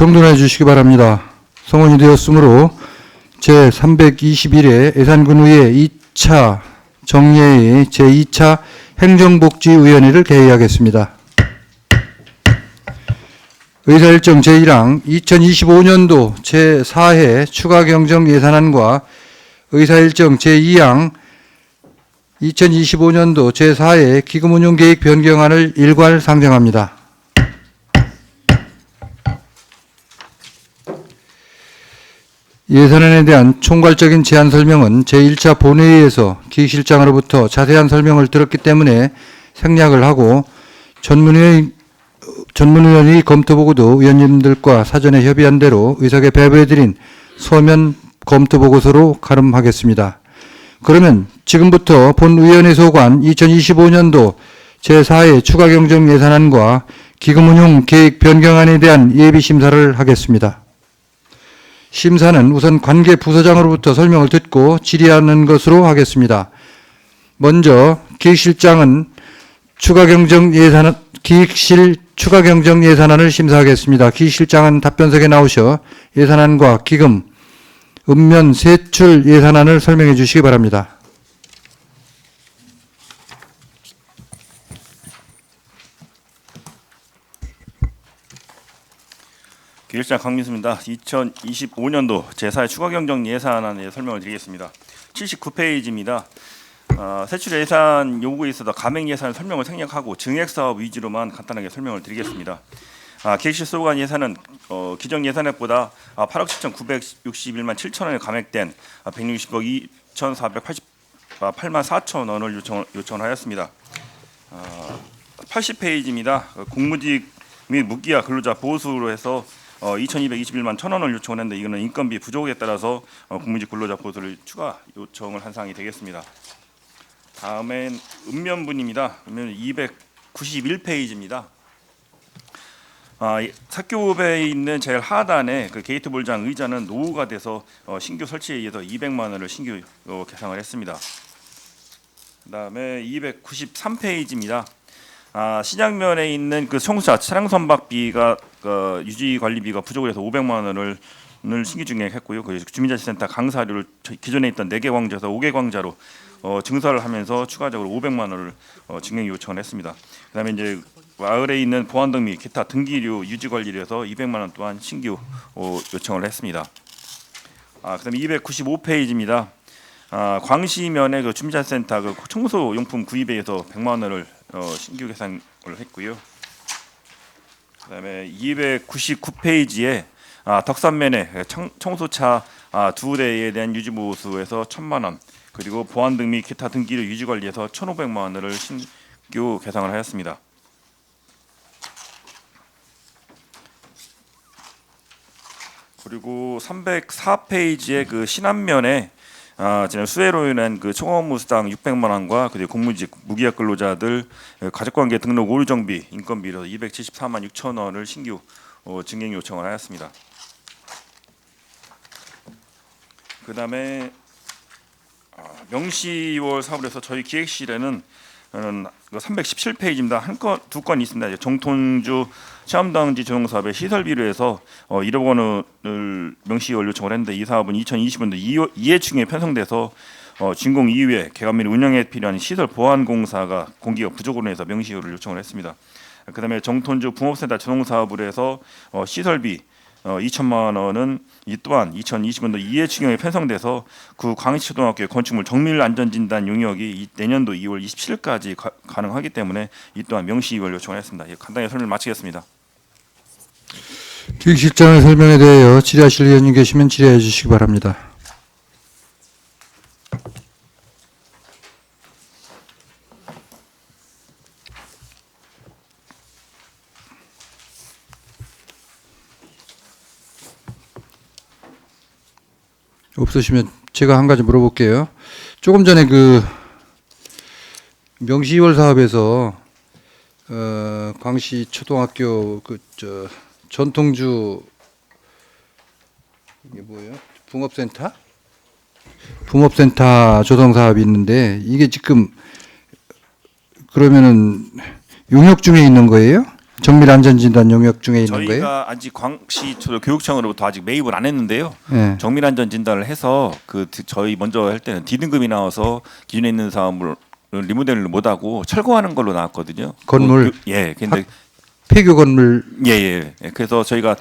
정돈해 주시기 바랍니다. 성원이 되었으므로 제321회 예산군의회 2차 정례의 제2차 행정복지위원회를 개의하겠습니다. 의사일정 제1항 2025년도 제4회 추가경정예산안과 의사일정 제2항 2025년도 제4회 기금운용계획 변경안을 일괄 상정합니다. 예산안에 대한 총괄적인 제안 설명은 제1차 본회의에서 기획실장으로부터 자세한 설명을 들었기 때문에 생략을 하고 전문위원이 검토보고도 위원님들과 사전에 협의한 대로 의석에 배부해드린 서면 검토보고서로 가름하겠습니다. 그러면 지금부터 본위원회 소관 2025년도 제4회 추가경정예산안과 기금운용 계획 변경안에 대한 예비심사를 하겠습니다. 심사는 우선 관계 부서장으로부터 설명을 듣고 질의하는 것으로 하겠습니다. 먼저 기획실장은 기획실 추가경정예산안을 심사하겠습니다. 기획실장은 답변석에 나오셔 예산안과 기금, 읍면 세출 예산안을 설명해 주시기 바랍니다. 기획실장 강민수입니다. 2025년도 제4회 추가경정 예산안의 설명을 드리겠습니다. 79페이지입니다. 세출 예산 요구에 있어서 가맹 예산 설명을 생략하고 증액 사업 위주로만 간단하게 설명을 드리겠습니다. 기획실 소관 예산은 기정 예산액보다 8억 7,961만 7천 원에 감액된 160억 2,488만 4천 원을 요청을 하였습니다. 80페이지입니다. 공무직 및 무기하 근로자 보수로 해서 2,221만 1천 원을 요청했는데 이거는 인건비 부족에 따라서 공무직 근로자 보수를 추가 요청을 한 사항이 되겠습니다. 다음엔 읍면분입니다. 읍면 291페이지입니다. 사교읍에 있는 제일 하단에 그 게이트 볼장 의자는 노후가 돼서 신규 설치에 의해서 200만 원을 신규 개상을 했습니다. 그다음에 293페이지입니다. 시장면에 있는 그 청수차 차량 선박비가 유지 관리비가 부족해서 500만 원을 신규 증액했고요. 그 주민자치센터 강사료를 기존에 있던 4개 광자에서 5개 광자로 증설을 하면서 추가적으로 500만 원을 증액 요청을 했습니다. 그다음에 이제 마을에 있는 보안 및 기타 등기료 유지 관리를 해서 200만 원 또한 신규 요청을 했습니다. 그다음에 295페이지입니다. 광시면에 그 주민자치센터 그 청소 용품 구입에 의해서 100만 원을 신규 계산을 했고요. 그다음에 299페이지에 덕산면에 청소차 2대에 대한 유지 보수에서 1,000만 원, 그리고 보안 등 및 기타 등기료 유지 관리에서 1,500만 원을 신규 계상을 하였습니다. 그리고 304페이지에 그 신안면에 지난 수해로 인한 그 총업무 수당 600만 원과 그리고 공무직 무기하 근로자들 가족관계 등록 오류 정비 인건비로 274만 6천 원을 신규 증액 요청을 하였습니다. 그다음에 명시월 사업에서 저희 기획실에는 317페이지입니다. 두 건 있습니다. 정통주 체험당지 조성사업의 시설비로 해서 1억 원을 명시월 요청을 했는데 이 사업은 2020년도 2회층에 편성돼서 준공 이후에 개관 및 운영에 필요한 시설 보안 공사가 공기가 부족으로 해서 명시월을 요청을 했습니다. 그다음에 정통주 붕업센터 조성사업으로 해서 시설비 2천만 원은 이 또한 2020년도 2회층에 편성돼서 그 광시초등학교의 건축물 정밀 안전진단 용역이 내년도 2월 27일까지 가능하기 때문에 이 또한 명시이월 요청을 했습니다. 간단히 설명을 마치겠습니다. 기획실장의 설명에 대하여 질의하실 의원님 계시면 질의해 주시기 바랍니다. 없으시면 제가 한 가지 물어볼게요. 조금 전에 그 명시월 사업에서 광시 초등학교 전통주 이게 뭐예요? 붕업센터 조성 사업이 있는데 이게 지금 그러면은 용역 중에 있는 거예요? 정밀 안전진단 영역 중에 있는 거예요? 저희가 아직 광시 교육청으로부터 아직 매입을 안 했는데요. 예. 정밀 안전 진단을 해서 저희 먼저 할 때는 D등급이 나와서 기존에 있는 사업을 리모델을 못 하고 철거하는 걸로 나왔거든요. 건물? 예. 근데 폐교 건물. 예. 그래서 저희가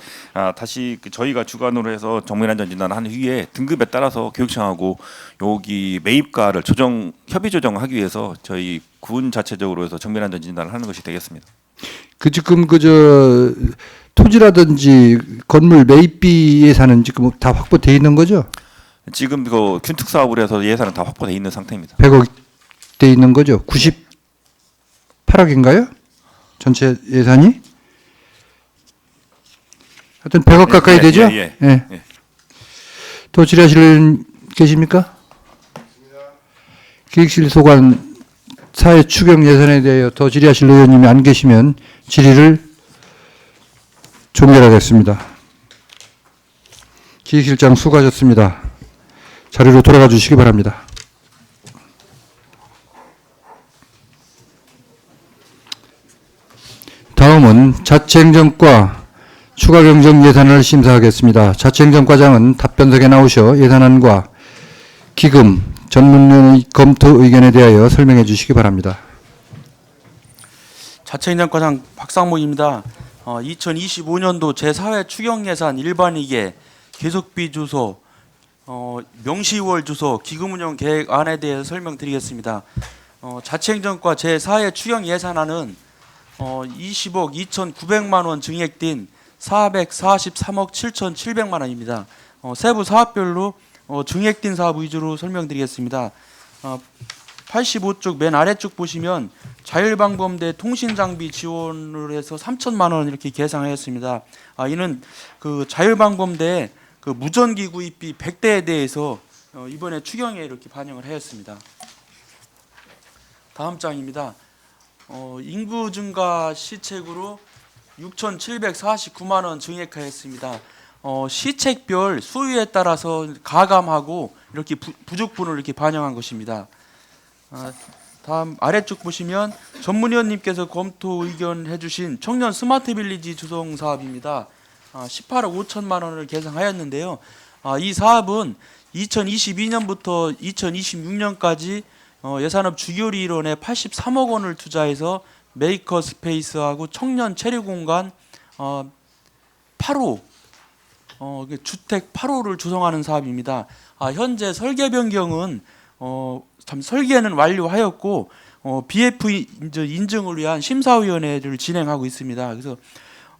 다시 저희가 주관으로 해서 정밀 안전 진단을 한 후에 등급에 따라서 교육청하고 여기 매입가를 협의 조정하기 위해서 저희 군 자체적으로 해서 정밀 안전 진단을 하는 것이 되겠습니다. 지금 토지라든지 건물 매입비 예산은 지금 다 확보돼 있는 거죠? 지금 균특 사업을 해서 예산은 다 확보돼 있는 상태입니다. 100억 돼 있는 거죠? 98억인가요? 전체 예산이? 하여튼 100억 가까이 예, 되죠? 예. 또 질의하실 계십니까? 기획실 소관 사회 추경 예산에 대하여 더 질의하실 의원님이 안 계시면 질의를 종결하겠습니다. 기획실장 수고하셨습니다. 자리로 돌아가 주시기 바랍니다. 다음은 자치행정과 추가경정 예산을 심사하겠습니다. 자치행정과장은 답변석에 나오셔 예산안과 기금, 전문위원회 검토 의견에 대하여 설명해 주시기 바랍니다. 자치행정과장 박상목입니다. 2025년도 제4회 추경예산 일반회계 계속비 주소, 명시월 주소, 기금운용 계획안에 대해 설명드리겠습니다. 자치행정과 제4회 추경예산안은 20억 2,900만 원 증액된 443억 7,700만 원입니다. 세부 사업별로 증액된 사업 위주로 설명드리겠습니다. 85쪽 맨 아래쪽 보시면 자율방범대 통신장비 지원을 해서 3천만 원 이렇게 계상하였습니다. 이는 그 자율방범대 그 무전기 구입비 100대에 대해서 이번에 추경에 이렇게 반영을 하였습니다. 다음 장입니다. 인구 증가 시책으로 6,749만 원 증액하였습니다. 시책별 수요에 따라서 가감하고 이렇게 부족분을 이렇게 반영한 것입니다. 다음 아래쪽 보시면 전문위원님께서 검토 의견해 주신 청년 스마트 빌리지 조성 사업입니다. 18억 5천만 원을 계상하였는데요. 이 사업은 2022년부터 2026년까지 예산업 주교리 일원에 83억 원을 투자해서 메이커 스페이스하고 청년 체류 공간 8호 주택 8호를 조성하는 사업입니다. 현재 설계 변경은 설계는 완료하였고 BF 인증을 위한 심사위원회를 진행하고 있습니다. 그래서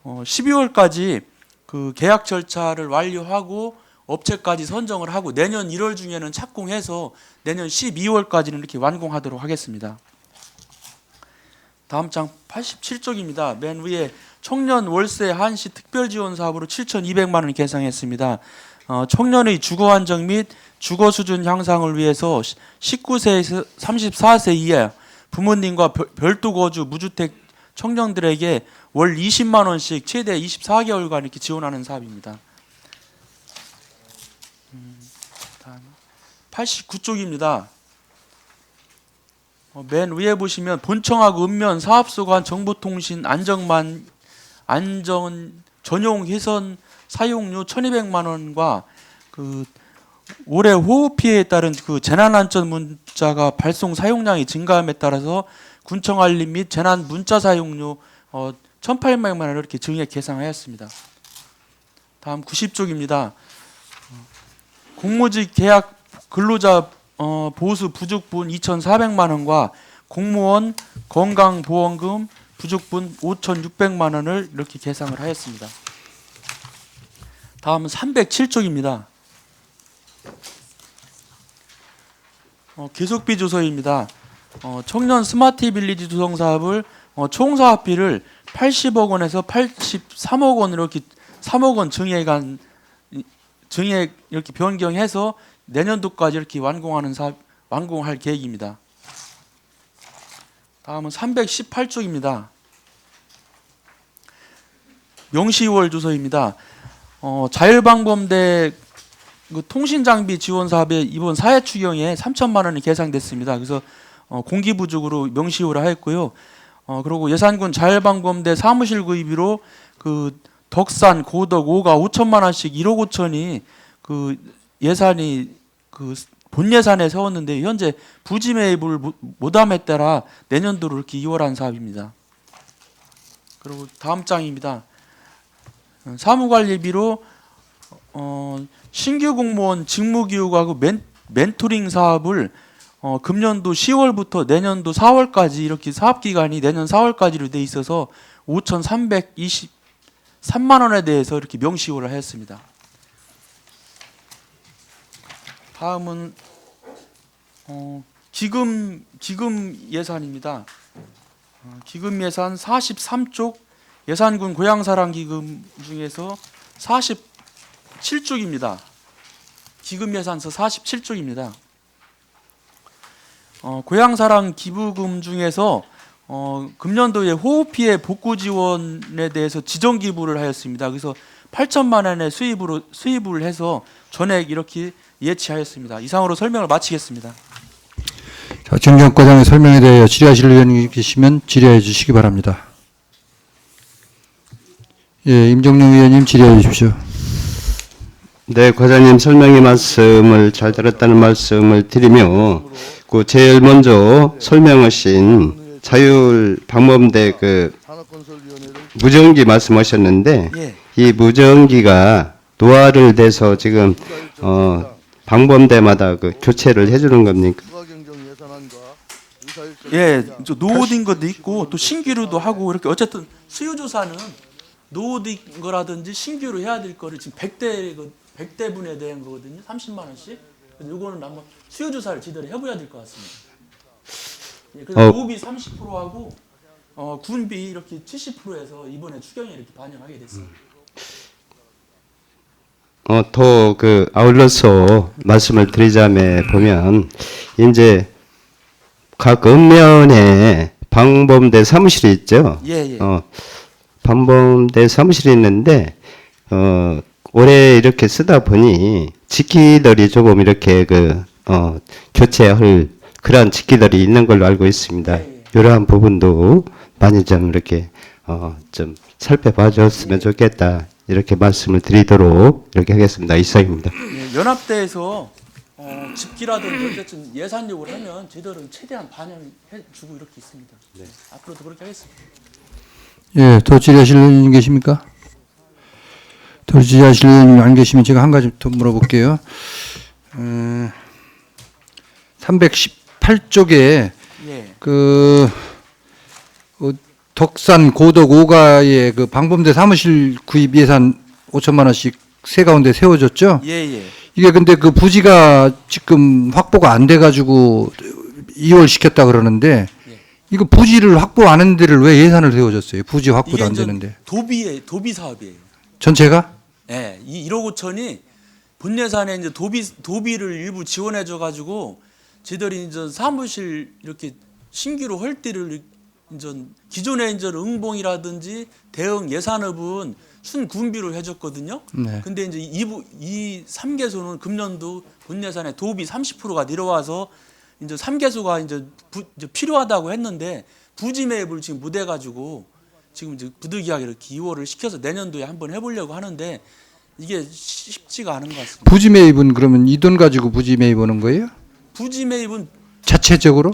12월까지 그 계약 절차를 완료하고 업체까지 선정을 하고 내년 1월 중에는 착공해서 내년 12월까지는 이렇게 완공하도록 하겠습니다. 다음 장 87쪽입니다. 맨 위에 청년 월세 한시 특별지원 사업으로 7,200만 원 계상했습니다. 청년의 주거 안정 및 주거 수준 향상을 위해서 19세에서 34세 이하 부모님과 별도 거주 무주택 청년들에게 월 20만 원씩 최대 24개월간 이렇게 지원하는 사업입니다. 89쪽입니다. 맨 위에 보시면 본청하고 읍면 사업소관 정보통신 안전 전용 회선 사용료 1,200만 원과 그 올해 호우 피해에 따른 그 재난 안전 문자가 발송 사용량이 증가함에 따라서 군청 알림 및 재난 문자 사용료 1,800만 원 이렇게 증액 계상하였습니다. 다음 90쪽입니다. 공무직 계약 근로자 보수 부족분 2,400만 원과 공무원 건강보험금 부족분 5,600만 원을 이렇게 계상을 하였습니다. 다음은 307쪽입니다. 계속비 조서입니다. 청년 스마트 빌리지 조성 사업을 총 사업비를 80억 원에서 83억 원으로 이렇게 3억 원 증액 이렇게 변경해서 내년도까지 이렇게 완공할 계획입니다. 다음은 318쪽입니다. 명시월 조서입니다. 자율방범대 그 통신장비 지원 사업에 이번 사회 추경에 3천만 원이 계상됐습니다. 그래서 공기 부족으로 명시효를 하였고요. 그리고 예산군 자율방범대 사무실 구입으로 그 덕산 고덕 5가 5천만 원씩 1억 5천이 그 예산이 그 본 예산에 세웠는데 현재 부지 매입을 못함에 따라 내년도로 이렇게 2월한 사업입니다. 그리고 다음 장입니다. 사무관리비로 신규 공무원 직무교육하고 멘토링 사업을 금년도 10월부터 내년도 4월까지 이렇게 사업 기간이 내년 4월까지로 돼 있어서 5,323만 원에 대해서 이렇게 명시를 하였습니다. 다음은 기금 예산입니다. 기금 예산 43쪽 예산군 고향사랑 기금 중에서 47쪽입니다. 기금 예산서 47쪽입니다. 고향사랑 기부금 중에서 금년도에 호우 피해 복구 지원에 대해서 지정 기부를 하였습니다. 그래서 8천만 원의 수입을 해서 전액 이렇게 예치하였습니다. 이상으로 설명을 마치겠습니다. 자, 정경과장의 설명에 대하여 질의하실 의원이 계시면 질의해 주시기 바랍니다. 예, 임종룡 의원님 질의해 주십시오. 네, 과장님 설명의 말씀을 잘 들었다는 말씀을 드리며 그 제일 먼저 설명하신 자율방범대 그 무전기 말씀하셨는데 예. 이 무전기가 노화를 돼서 지금 방범대마다 그 교체를 해주는 겁니까? 예, 노후된 것도 있고 또 신규로도 하고 이렇게 어쨌든 수요 조사는 노후된 거라든지 신규로 해야 될 거를 지금 100대분에 대한 거거든요. 30만 원씩. 이거는 한번 수요 조사를 제대로 해봐야 될 것 같습니다. 예, 그래서 노후비 30%하고 군비 이렇게 70%에서 이번에 추경에 이렇게 반영하게 됐습니다. 더 그 아울러서 말씀을 드리자면 보면 이제 각 읍면에 방범대 사무실이 있죠. 예, 예. 방범대 사무실이 있는데 올해 이렇게 쓰다 보니 직기들이 조금 이렇게 교체할 그러한 직기들이 있는 걸로 알고 있습니다. 예, 예. 이러한 부분도 많이 좀 이렇게 좀 살펴봐 줬으면 좋겠다. 이렇게 말씀을 드리도록 이렇게 하겠습니다. 이상입니다. 예, 연합대에서 집기라든지 어쨌든 예산 요구를 하면 저희들은 최대한 반영해주고 이렇게 있습니다. 네. 앞으로도 그렇게 하겠습니다. 예, 더 질의하실 의원님 계십니까? 더 질의하실 의원님 안 계시면 제가 한 가지 더 물어볼게요. 318쪽에 예. 덕산 고덕 5가의 그 방범대 사무실 구입 예산 5천만 원씩 세 가운데 세워졌죠? 예, 예. 이게 근데 그 부지가 지금 확보가 안 돼가지고 2월 시켰다 그러는데 예. 이거 부지를 확보 안 한 데를 왜 예산을 세워줬어요? 부지 확보도 안 이게 되는데. 도비 사업이에요. 전체가? 예, 이 1억 5천이 본 예산에 이제 도비를 일부 지원해 줘 가지고 저희들이 이제 사무실 이렇게 신규로 할 때를 이제 기존에 이제 응봉이라든지 대응 예산업은 순군비로 해줬거든요. 네. 근데 이제 이 3개소는 금년도 본 예산에 도비 30%가 내려와서 이제 3개소가 이제 필요하다고 했는데 부지 매입을 지금 못 해가지고 지금 이제 부득이하게 이렇게 2월을 시켜서 내년도에 한번 해보려고 하는데 이게 쉽지가 않은 것 같습니다. 부지 매입은 그러면 이 돈 가지고 부지 매입하는 거예요? 부지 매입은 자체적으로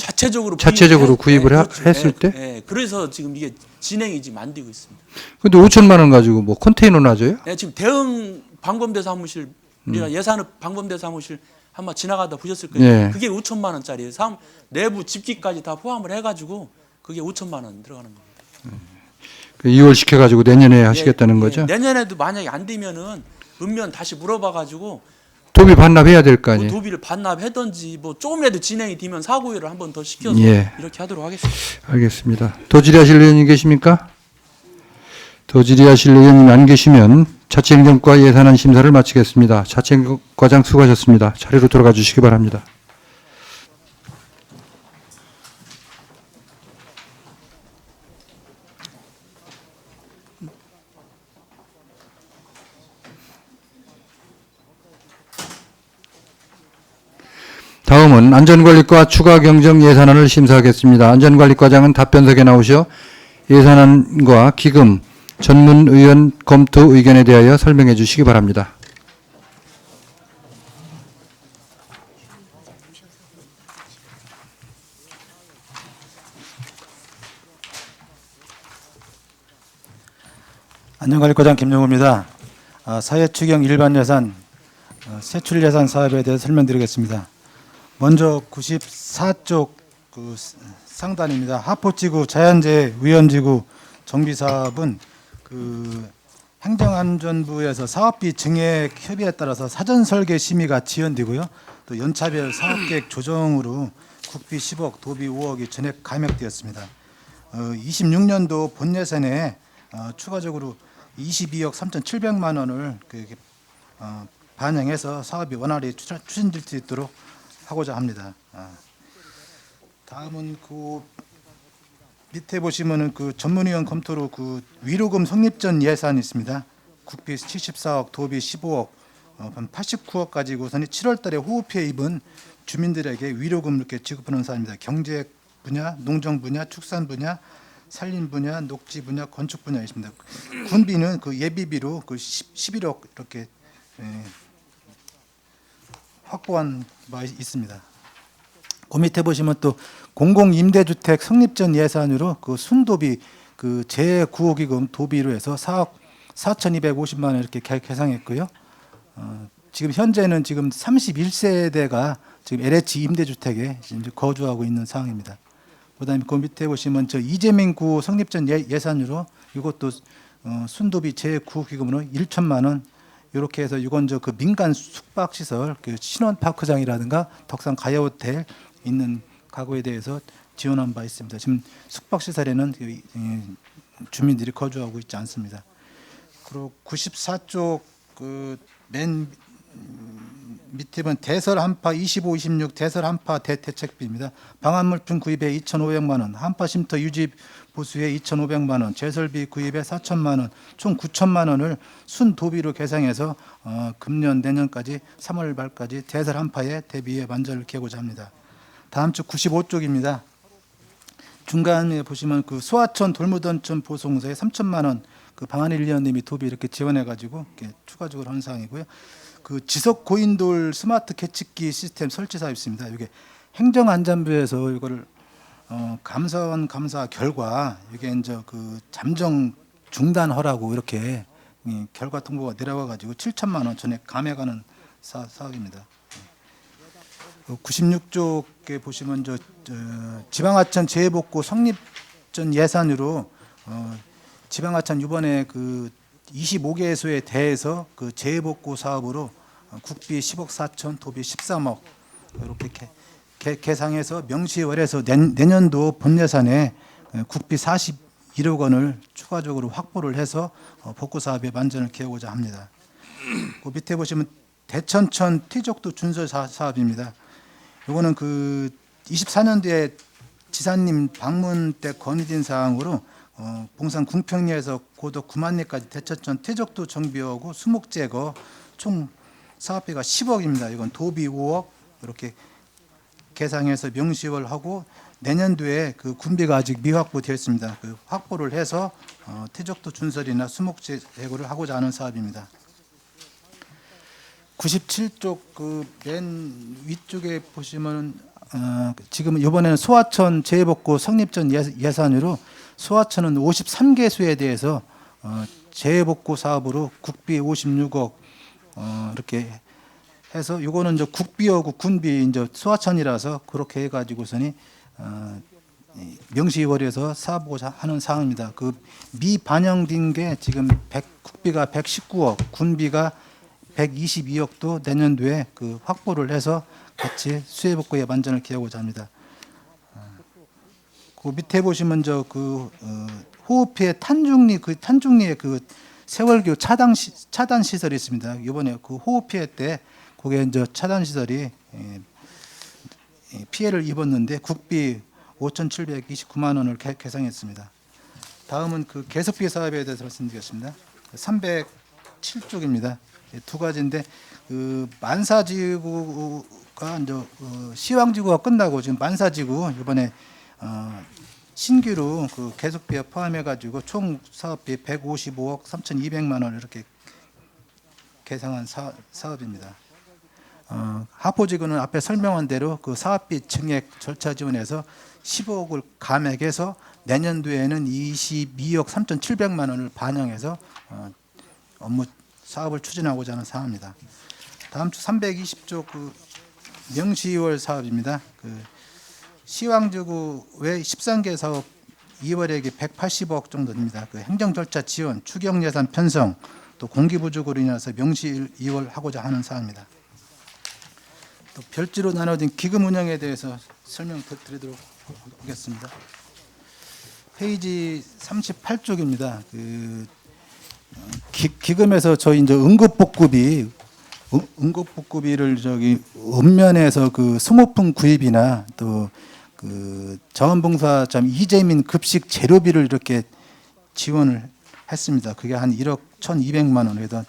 구입을 그렇죠. 했을 때? 예, 그래서 지금 이게 진행이 지금 안 되고 있습니다. 근데 5천만 원 가지고 뭐 컨테이너 놔줘요? 예, 지금 대응 방범대 사무실 예산업 방범대 사무실 한번 지나가다 보셨을 거예요. 예. 그게 5천만 원짜리예요. 내부 집기까지 다 포함을 해가지고 그게 5천만 원 들어가는 겁니다. 그 2월 시켜가지고 내년에 하시겠다는 예, 거죠? 내년에도 만약에 안 되면은 읍면 다시 물어봐가지고 도비 반납해야 될 거 뭐 아니에요? 도비를 반납하든지 뭐 조금이라도 진행이 되면 사고율을 한번 더 시켜서 예. 이렇게 하도록 하겠습니다. 알겠습니다. 더 질의하실 의원님 계십니까? 더 질의하실 의원님 안 계시면 자치행정과 예산안 심사를 마치겠습니다. 자치행정과장 수고하셨습니다. 자리로 돌아가 주시기 바랍니다. 다음은 안전관리과 추가 경정 예산안을 심사하겠습니다. 안전관리과장은 답변석에 나오셔 예산안과 기금 전문의원 검토 의견에 대하여 설명해 주시기 바랍니다. 안전관리과장 김용호입니다. 사회추경 일반 예산, 세출 예산 사업에 대해서 설명드리겠습니다. 먼저 94쪽 그 상단입니다. 하포지구 자연재해 위험지구 정비사업은 그 행정안전부에서 사업비 증액 협의에 따라서 사전 설계 심의가 지연되고요. 또 연차별 사업계획 조정으로 국비 10억, 도비 5억이 전액 감액되었습니다. 26년도 본 예산에 추가적으로 22억 3,700만 원을 반영해서 사업이 원활히 추진될 수 있도록 하고자 합니다. 다음은 그 밑에 보시면은 그 전문위원 검토로 그 위로금 성립전 예산이 있습니다. 국비 74억, 도비 15억, 89억 가지고서는 7월달에 호우 피해 입은 주민들에게 위로금 이렇게 지급하는 사안입니다. 경제 분야, 농정 분야, 축산 분야, 산림 분야, 녹지 분야, 건축 분야에 있습니다. 군비는 그 예비비로 그 11억 이렇게 확보한 바 있습니다. 그 밑에 보시면 또 공공임대주택 성립전 예산으로 그 순도비 그 제9호기금 도비로 해서 4억 4,250만 원 이렇게 계상했고요. 지금 현재는 지금 31세대가 지금 LH 임대주택에 이제 거주하고 있는 상황입니다. 그다음에 그 밑에 보시면 저 이재민구 성립전 예산으로 이것도 순도비 제9호기금으로 1천만 원 이렇게 해서 이건 저 그 민간 숙박 시설 그 신원파크장이라든가 덕산 가야호텔 있는 가구에 대해서 지원한 바 있습니다. 지금 숙박 시설에는 주민들이 거주하고 있지 않습니다. 그리고 94쪽 그 맨 밑에 보면 대설 한파 25, 26 대설 한파 대책비입니다. 방한 물품 구입에 2,500만 원, 한파 쉼터 유지 보수에 2,500만 원, 제설비 구입에 4천만 원, 총 9천만 원을 순도비로 계상해서 금년 내년까지 3월 말까지 대설 한파에 대비해 만전을 기하고자 합니다. 다음 주 95쪽입니다. 중간에 보시면 그 소하천 돌무던천 보송소에 3천만 원 그 방한일 위원님이 도비 이렇게 지원해 가지고 추가적으로 하는 사항이고요. 그 지속 고인돌 스마트 계측기 시스템 설치 사업 있습니다. 이게 행정안전부에서 이거를 감사원 감사 결과 이게 이제 그 잠정 중단하라고 이렇게 결과 통보가 내려와 가지고 7천만 원 전액 감액하는 사업입니다. 96쪽에 보시면 저 지방하천 재해복구 성립전 예산으로 지방하천 이번에 그 25개소에 대해서 그 재해복구 사업으로 국비 10억 4천, 도비 13억 이렇게 계상해서 명시월에서 내년도 본 예산에 국비 41억 원을 추가적으로 확보를 해서 복구 사업에 만전을 기하고자 합니다. 그 밑에 보시면 대천천 티적도 준설 사업입니다. 이거는 그 24년도에 지사님 방문 때 건의된 사항으로 봉산 궁평리에서 고도 9만리까지 대천천 퇴적도 정비하고 수목 제거 총 사업비가 10억입니다. 이건 도비 5억 이렇게 계상해서 명시월하고 내년도에 그 군비가 아직 미확보되어 있습니다. 그 확보를 해서 퇴적도 준설이나 수목 제거를 하고자 하는 사업입니다. 97쪽 그 맨 위쪽에 보시면 지금 이번에는 소하천 재해복구 성립전 예산으로 소하천은 53개소에 대해서 재해복구 사업으로 국비 56억 이렇게 해서 이거는 이제 국비하고 군비 이제 소하천이라서 그렇게 해가지고서니 명시월에서 사보고자 하는 사항입니다. 그 미반영된 게 지금 국비가 119억, 군비가 122억도 내년도에 그 확보를 해서 같이 수해복구에 만전을 기하고자 합니다. 그 밑에 보시면 저 그 호흡피해 탄중리의 그 세월교 차단 시설이 있습니다. 이번에 그 호흡피해 때 그게 이제 차단 시설이 피해를 입었는데 국비 5,729만 원을 계상했습니다. 다음은 그 계속비 사업에 대해서 말씀드리겠습니다. 307쪽입니다. 두 가지인데 그 만사지구가 이제 시황지구가 끝나고 지금 만사지구 이번에 신규로 그 계속비와 포함해가지고 총 사업비 155억 3,200만 원 이렇게 계상한 사업입니다. 하포지구는 앞에 설명한 대로 그 사업비 증액 절차 지원에서 15억을 감액해서 내년도에는 22억 3,700만 원을 반영해서 업무 사업을 추진하고자 하는 사업입니다. 다음 주 320조 그 명시월 사업입니다. 그 시황지구 외 13개 사업 2월액이 180억 정도 됩니다. 그 행정 절차 지원, 추경 예산 편성, 또 공기 부족으로 인해서 명시 2월 하고자 하는 사업입니다. 또 별지로 나눠진 기금 운영에 대해서 설명 드리도록 하겠습니다. 페이지 38쪽입니다. 그 기금에서 저희 이제 응급복구비를 저기 읍면에서 그 소모품 구입이나 또 그 자원봉사점 이재민 급식 재료비를 이렇게 지원을 했습니다. 그게 한 1억 1,200만 원에다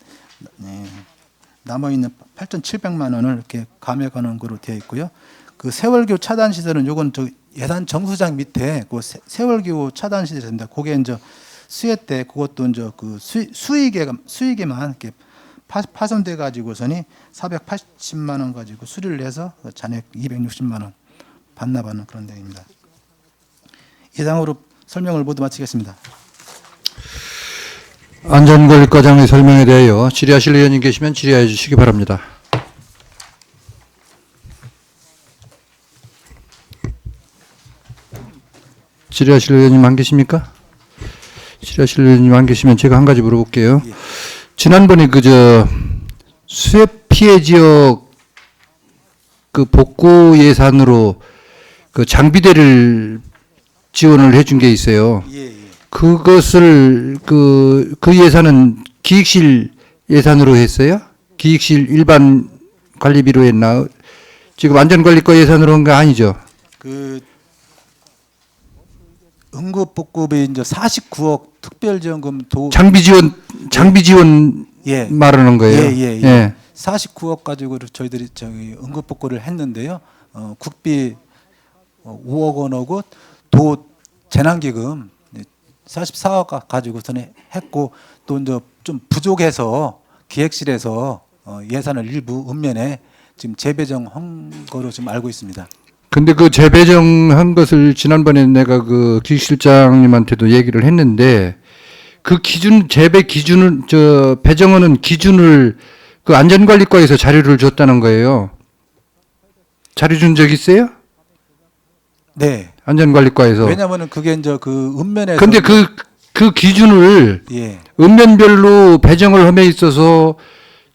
남아 있는 8,700만 원을 이렇게 감액하는 거로 되어 있고요. 그 세월교 차단 시설은 요건 저 예산 정수장 밑에 그 세월교 차단 시설입니다. 그게 이제 수해 때 그것도 이제 그 수익에만 이렇게 파손돼 가지고서니 480만 원 가지고 수리를 해서 잔액 260만 원 반납하는 그런 내용입니다. 이상으로 설명을 모두 마치겠습니다. 안전관리과장의 설명에 대하여 질의하실 의원님 계시면 질의해 주시기 바랍니다. 질의하실 의원님 안 계십니까? 질의하실 의원님 안 계시면 제가 한 가지 물어볼게요. 지난번에 그저 수해 피해 지역 그 복구 예산으로 그 장비대를 지원을 해준 게 있어요. 그것을 그 예산은 기획실 예산으로 했어요? 기획실 일반 관리비로 했나? 지금 안전관리과 예산으로 한 거 아니죠? 그 응급복구비 이제 49억 특별지원금 장비 지원 예. 말하는 거예요. 예. 49억 가지고 저희들이 저기 응급복구를 했는데요. 국비 5억 원하고 도 재난기금 44억 가지고서는 했고 또 이제 좀 부족해서 기획실에서 예산을 일부 읍면에 지금 재배정한 거로 지금 알고 있습니다. 근데 그 재배정한 것을 지난번에 내가 그 기획실장님한테도 얘기를 했는데 그 기준 재배 기준을 저 배정하는 기준을 그 안전관리과에서 자료를 줬다는 거예요. 자료 준 적 있어요? 네. 안전관리과에서. 왜냐하면은 그게 이제 그 읍면에서 근데 그 기준을 예. 읍면별로 배정을 함에 있어서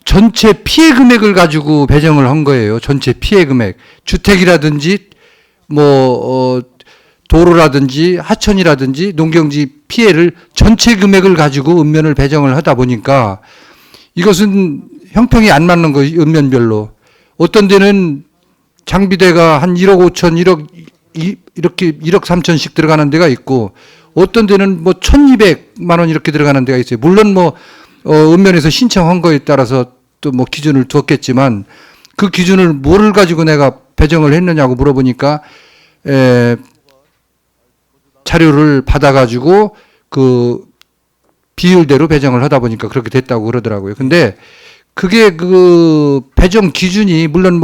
전체 피해 금액을 가지고 배정을 한 거예요. 전체 피해 금액. 주택이라든지 도로라든지 하천이라든지 농경지 피해를 전체 금액을 가지고 읍면을 배정을 하다 보니까 이것은 형평이 안 맞는 거예요. 읍면별로. 어떤 데는 장비대가 한 1억 5천, 1억 3천씩 들어가는 데가 있고 어떤 데는 1,200만 원 이렇게 들어가는 데가 있어요. 물론 읍면에서 신청한 거에 따라서 또 기준을 두었겠지만 그 기준을 뭐를 가지고 내가 배정을 했느냐고 물어보니까 자료를 받아가지고 그 비율대로 배정을 하다 보니까 그렇게 됐다고 그러더라고요. 근데 그게 그 배정 기준이 물론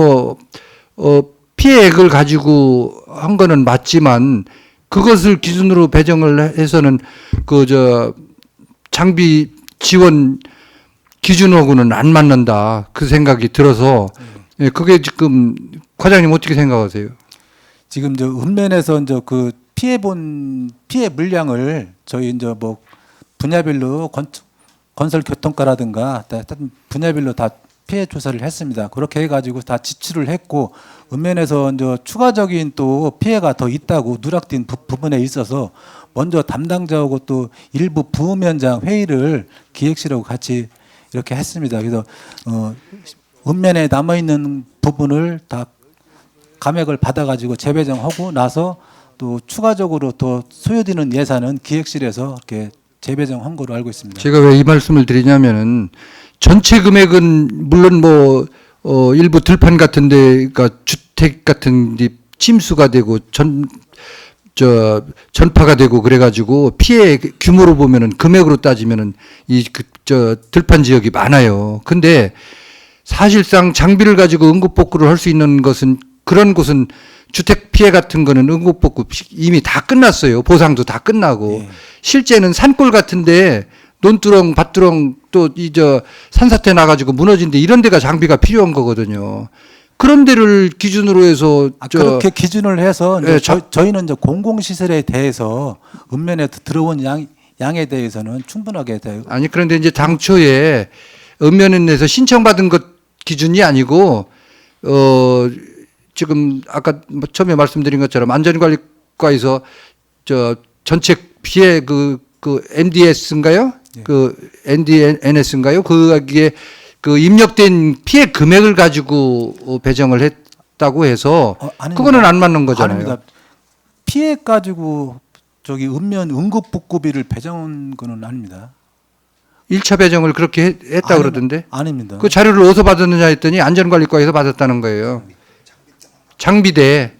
피해액을 가지고 한 거는 맞지만 그것을 기준으로 배정을 해서는 장비 지원 기준하고는 안 맞는다. 그 생각이 들어서 그게 지금 과장님 어떻게 생각하세요? 지금 저 읍면에서 이제 그 피해 물량을 저희 이제 분야별로 건설 교통과라든가 분야별로 다 피해 조사를 했습니다. 그렇게 해가지고 다 지출을 했고 읍면에서 이제 추가적인 또 피해가 더 있다고 누락된 부분에 있어서 먼저 담당자하고 또 일부 부읍면장 회의를 기획실하고 같이 이렇게 했습니다. 그래서 읍면에 남아 있는 부분을 다 감액을 받아가지고 재배정하고 나서 또 추가적으로 더 소요되는 예산은 기획실에서 이렇게 재배정한 거로 알고 있습니다. 제가 왜 이 말씀을 드리냐면은 전체 금액은 물론 일부 들판 같은 데가 주택 같은 데 침수가 되고 전파가 되고 그래가지고 피해 규모로 보면은 금액으로 따지면은 들판 지역이 많아요. 근데 사실상 장비를 가지고 응급복구를 할 수 있는 것은 그런 곳은 주택 피해 같은 거는 응급복구 이미 다 끝났어요. 보상도 다 끝나고 예. 실제는 산골 같은데 논두렁, 밭두렁 또 산사태 나가지고 무너진데 이런 데가 장비가 필요한 거거든요. 그런 데를 기준으로 해서 그렇게 기준을 해서 이제 예, 저희는 이제 공공시설에 대해서 읍면에 들어온 양에 대해서는 충분하게 아니 그런데 이제 당초에 읍면에서 신청받은 것 기준이 아니고 지금 아까 처음에 말씀드린 것처럼 안전관리과에서 전체 피해 그 MDS인가요? 예. 그 NDNS인가요? 거기에 그 입력된 피해 금액을 가지고 배정을 했다고 해서 아닙니다. 그거는 안 맞는 거잖아요. 아닙니다. 피해 가지고 읍면 응급복구비를 배정한 거는 아닙니다. 1차 배정을 그렇게 했다 그러던데. 아닙니다. 그 자료를 어디서 받았느냐 했더니 안전관리과에서 받았다는 거예요. 장비대.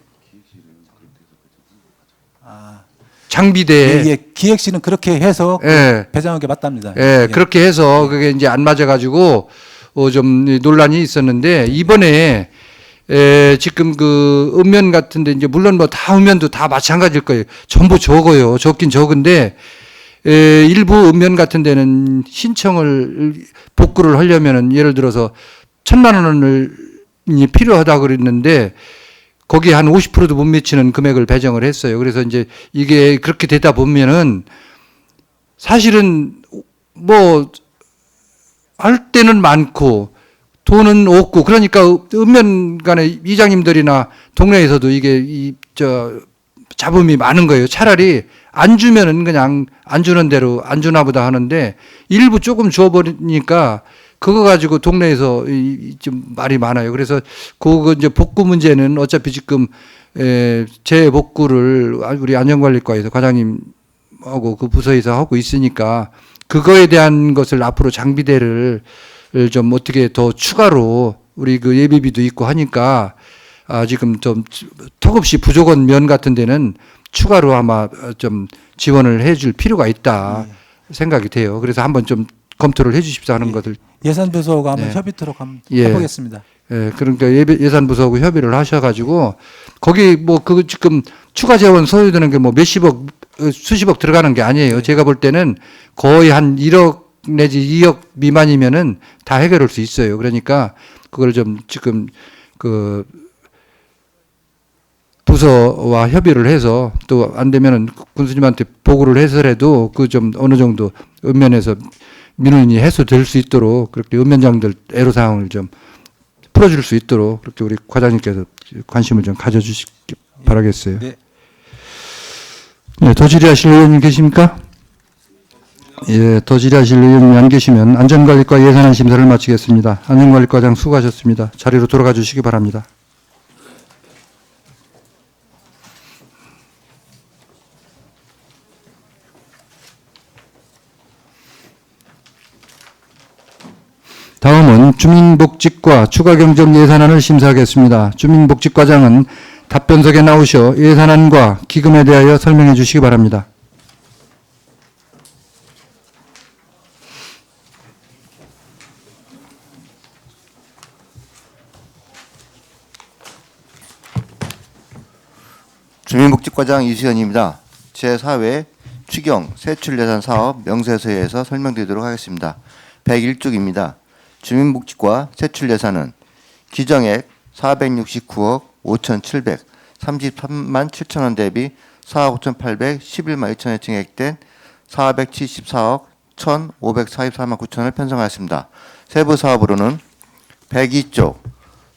장비대. 예, 기획실은 그렇게 해서 예. 배정한 게 맞답니다. 예, 그렇게 해서 그게 이제 안 맞아가지고 좀 논란이 있었는데 이번에 지금 그 읍면 같은데 이제 물론 뭐 다 읍면도 다 마찬가지일 거예요. 전부 적어요. 적긴 적은데 일부 읍면 같은 데는 신청을 복구를 하려면은 예를 들어서 1,000만 원을 필요하다 그랬는데 거기에 한 50%도 못 미치는 금액을 배정을 했어요. 그래서 이제 이게 그렇게 되다 보면은 사실은 뭐 할 때는 많고 돈은 없고 그러니까 읍면 간의 이장님들이나 동네에서도 이게 잡음이 많은 거예요. 차라리 안 주면은 그냥 안 주는 대로 안 주나 보다 하는데 일부 조금 줘버리니까 그거 가지고 동네에서 좀 말이 많아요. 그래서 그거 이제 복구 문제는 어차피 지금 재복구를 우리 안전관리과에서 과장님하고 그 부서에서 하고 있으니까 그거에 대한 것을 앞으로 장비대를 좀 어떻게 더 추가로 우리 그 예비비도 있고 하니까 지금 좀 턱없이 부족한 면 같은 데는 추가로 아마 좀 지원을 해줄 필요가 있다 생각이 돼요. 그래서 한번 좀 검토를 해 주십사 하는 것을. 예산부서가 한번 네. 협의토록 한번 예. 해보겠습니다. 예, 그러니까 예산부서하고 협의를 하셔가지고 거기 뭐 그 지금 추가 재원 소요되는 게 뭐 몇십억, 수십억 들어가는 게 아니에요. 제가 볼 때는 거의 한 1억 내지 2억 미만이면은 다 해결할 수 있어요. 그러니까 그걸 좀 지금 그 부서와 협의를 해서 또 안 되면은 군수님한테 보고를 해서라도 그 좀 어느 정도 읍면에서 민원이 해소될 수 있도록 그렇게 읍면장들 애로사항을 좀 풀어줄 수 있도록 그렇게 우리 과장님께서 관심을 좀 가져주시기 바라겠어요. 네. 네, 더 질의하실 의원님 계십니까? 예, 더 질의하실 의원님이 안 계시면 안전관리과 예산안 심사를 마치겠습니다. 안전관리과장 수고하셨습니다. 자리로 돌아가 주시기 바랍니다. 다음은 주민복지과 추가경정 예산안을 심사하겠습니다. 주민복지과장은 답변석에 나오셔 예산안과 기금에 대하여 설명해 주시기 바랍니다. 주민복지과장 이수현입니다. 제4회 추경 세출예산 사업 명세서에서 설명드리도록 하겠습니다. 101쪽입니다. 주민복지과 세출예산은 기정액 469억 5,733만 7천원 대비 4억 5,811만 2천원에 증액된 474억 1,544만 9천원을 편성하였습니다. 세부 사업으로는 102쪽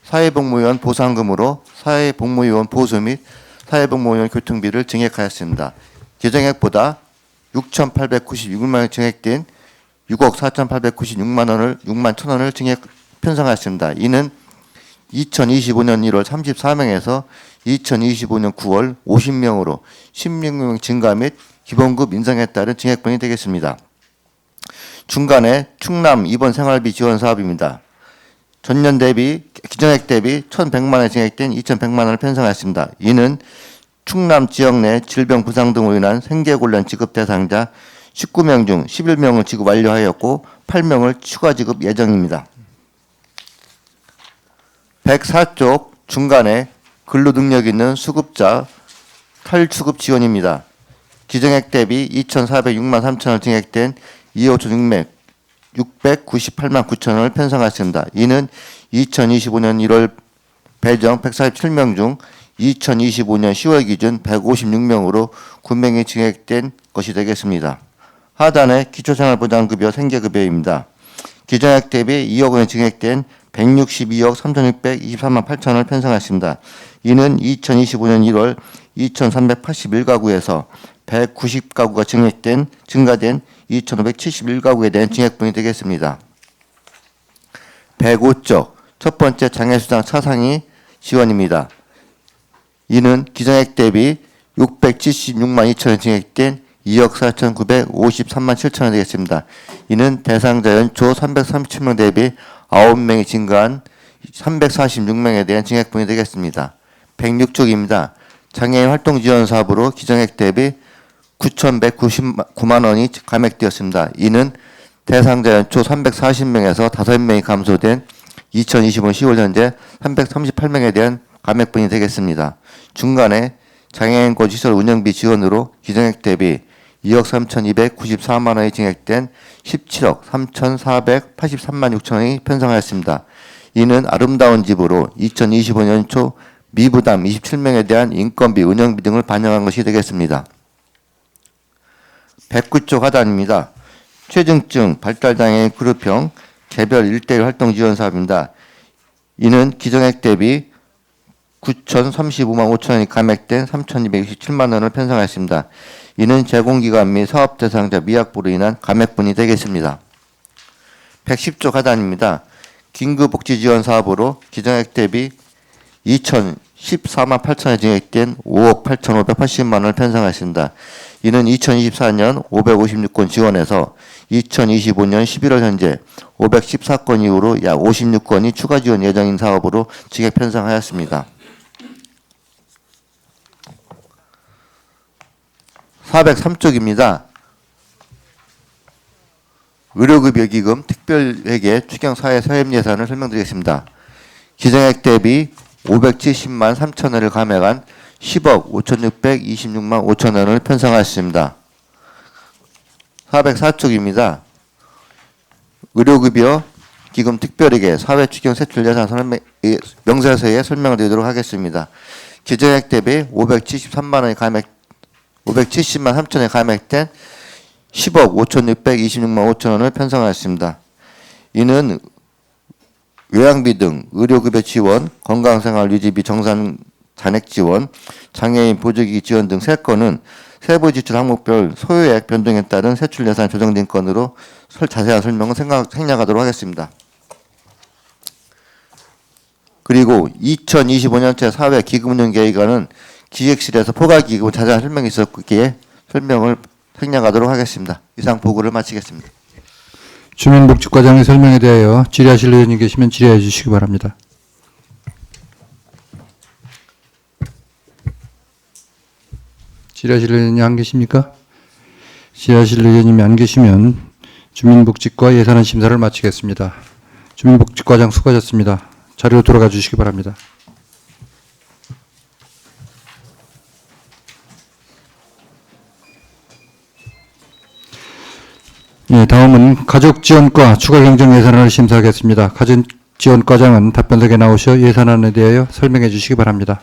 사회복무요원 보상금으로 사회복무요원 보수 및 사회복무요원 교통비를 증액하였습니다. 기정액보다 6,896만 원 증액된 6억 4,896만 원을 6만 1,000원을 증액 편성하였습니다. 이는 2025년 1월 34명에서 2025년 9월 50명으로 16명 증가 및 기본급 인상에 따른 증액분이 되겠습니다. 중간에 충남 입원 생활비 지원 사업입니다. 전년 대비 기정액 대비 1,100만 원 증액된 2,100만 원을 편성하였습니다. 이는 충남 지역 내 질병 부상 등으로 인한 생계곤란 지급 대상자 19명 중 11명을 지급 완료하였고 8명을 추가 지급 예정입니다. 104쪽 중간에 근로 능력 있는 수급자 탈수급 지원입니다. 기정액 대비 2,406만 3천원 증액된 2억 698만 9천원을 편성하였습니다. 이는 2025년 1월 배정 147명 중 2025년 10월 기준 156명으로 9명이 증액된 것이 되겠습니다. 하단에 기초생활보장급여 생계급여입니다. 기정액 대비 2억 원이 증액된 162억 3,623만 8천원을 편성하였습니다. 이는 2025년 1월 2,381가구에서 190가구가 증가된 2,571가구에 대한 증액분이 되겠습니다. 105쪽 첫 번째 장애수당 차상위 지원입니다. 이는 기정액 대비 676만 2천원 증액된 2억 4,953만 7천원 되겠습니다. 이는 대상자 연초 337명 대비 9명이 증가한 346명에 대한 증액분이 되겠습니다. 106쪽입니다. 장애인 활동 지원 사업으로 기정액 대비 9,199만 원이 감액되었습니다. 이는 대상자 연초 340명에서 5명이 감소된 2025년 10월 현재 338명에 대한 감액분이 되겠습니다. 중간에 장애인 거주시설 운영비 지원으로 기정액 대비 2억 3,294만 원이 증액된 17억 3,483만 6천 원이 편성하였습니다. 이는 아름다운 집으로 2025년 초 미부담 27명에 대한 인건비, 운영비 등을 반영한 것이 되겠습니다. 109쪽 하단입니다. 최증증, 발달장애인 그룹형 개별 1대1 활동 지원 사업입니다. 이는 기정액 대비 9,035만 5천 원이 감액된 3,267만 원을 편성하였습니다. 이는 제공기관 및 사업 대상자 미확보로 인한 감액분이 되겠습니다. 110조 하단입니다. 긴급복지 지원 사업으로 기정액 대비 2,014만 8천에 증액된 5억 8,580만 원을 편성하였습니다. 이는 2024년 556건 지원에서 2025년 11월 현재 514건 이후로 약 56건이 추가 지원 예정인 사업으로 증액 편성하였습니다. 403쪽입니다. 의료급여기금 특별회계 추경사회 사업 예산을 설명드리겠습니다. 기정액 대비 570만 3천 원을 감액한 10억 5,626만 5천 원을 편성하였습니다. 404쪽입니다. 의료급여 기금 특별회계 사회추경 세출 예산 명세서에 설명을 드리도록 하겠습니다. 기정액 대비 573만 원이 570만 3천에 감액된 10억 5,626만 5천 원을 편성하였습니다. 이는 요양비 등 의료급여 지원, 건강생활 유지비 정산 잔액 지원, 장애인 보조기기 지원 등 3건은 세부 지출 항목별 소요액 변동에 따른 세출 예산 조정된 건으로 자세한 설명은 생략하도록 하겠습니다. 그리고 2025년 제4회 기금운용계획안은 기획실에서 포괄기금은 자세한 설명이 있었기에 설명을 생략하도록 하겠습니다. 이상 보고를 마치겠습니다. 주민복지과장의 설명에 대하여 질의하실 의원이 계시면 질의해 주시기 바랍니다. 질의하실 의원이 안 계십니까? 질의하실 의원님이 안 계시면 주민복지과 예산안 심사를 마치겠습니다. 주민복지과장 수고하셨습니다. 자리로 돌아가 주시기 바랍니다. 예, 다음은 가족지원과 추가경정 예산안을 심사하겠습니다. 가족지원과장은 답변석에 나오셔 예산안에 대하여 설명해 주시기 바랍니다.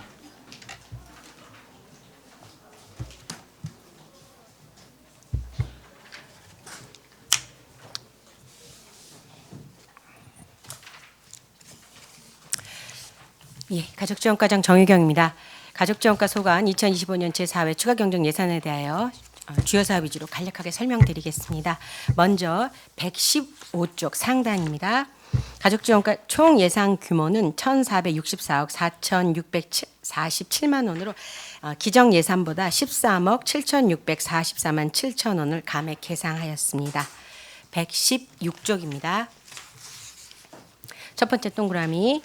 예, 가족지원과장 정유경입니다. 가족지원과 소관 2025년 제4회 추가경정 예산에 대하여 주요 사업 위주로 간략하게 설명드리겠습니다. 먼저 115쪽 상단입니다. 가족지원과 총 예상 규모는 1,464억 4,647만 원으로 기정 예산보다 13억 7,644만 7천 원을 감액 계상하였습니다. 116쪽입니다. 첫 번째 동그라미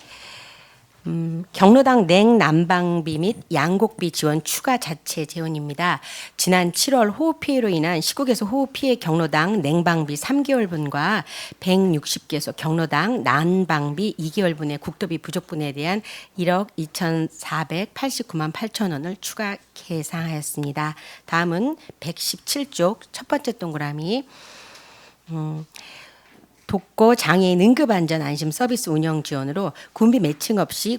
경로당 냉난방비 및 양곡비 지원 추가 자체 재원입니다. 지난 7월 호우 피해로 인한 시국에서 호우 피해 경로당 냉방비 3개월분과 160개소 경로당 난방비 2개월분의 국도비 부족분에 대한 1억 2,489만 8천 원을 추가 계상하였습니다. 다음은 117쪽 첫 번째 동그라미 독거 장애인 응급안전 안심 서비스 운영 지원으로 군비 매칭 없이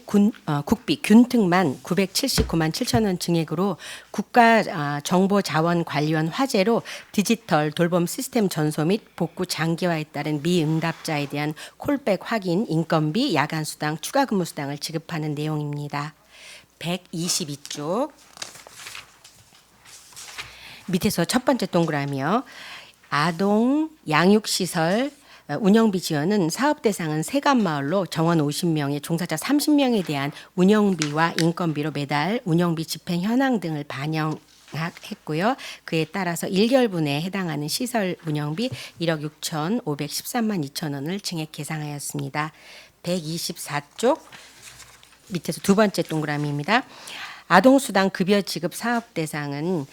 국비 균등만 979만 7천 원 증액으로 국가정보자원관리원 화재로 디지털 돌봄 시스템 전소 및 복구 장기화에 따른 미응답자에 대한 콜백 확인 인건비 야간 수당 추가 근무 수당을 지급하는 내용입니다. 122쪽 밑에서 첫 번째 동그라미요. 아동 양육시설 운영비 지원은 사업 대상은 세간마을로 정원 50명에 종사자 30명에 대한 운영비와 인건비로 매달 운영비 집행 현황 등을 반영했고요. 그에 따라서 1개월분에 해당하는 시설 운영비 1억 6,513만 2천 원을 증액 계상하였습니다. 124쪽 밑에서 두 번째 동그라미입니다. 아동수당 급여 지급 사업 대상은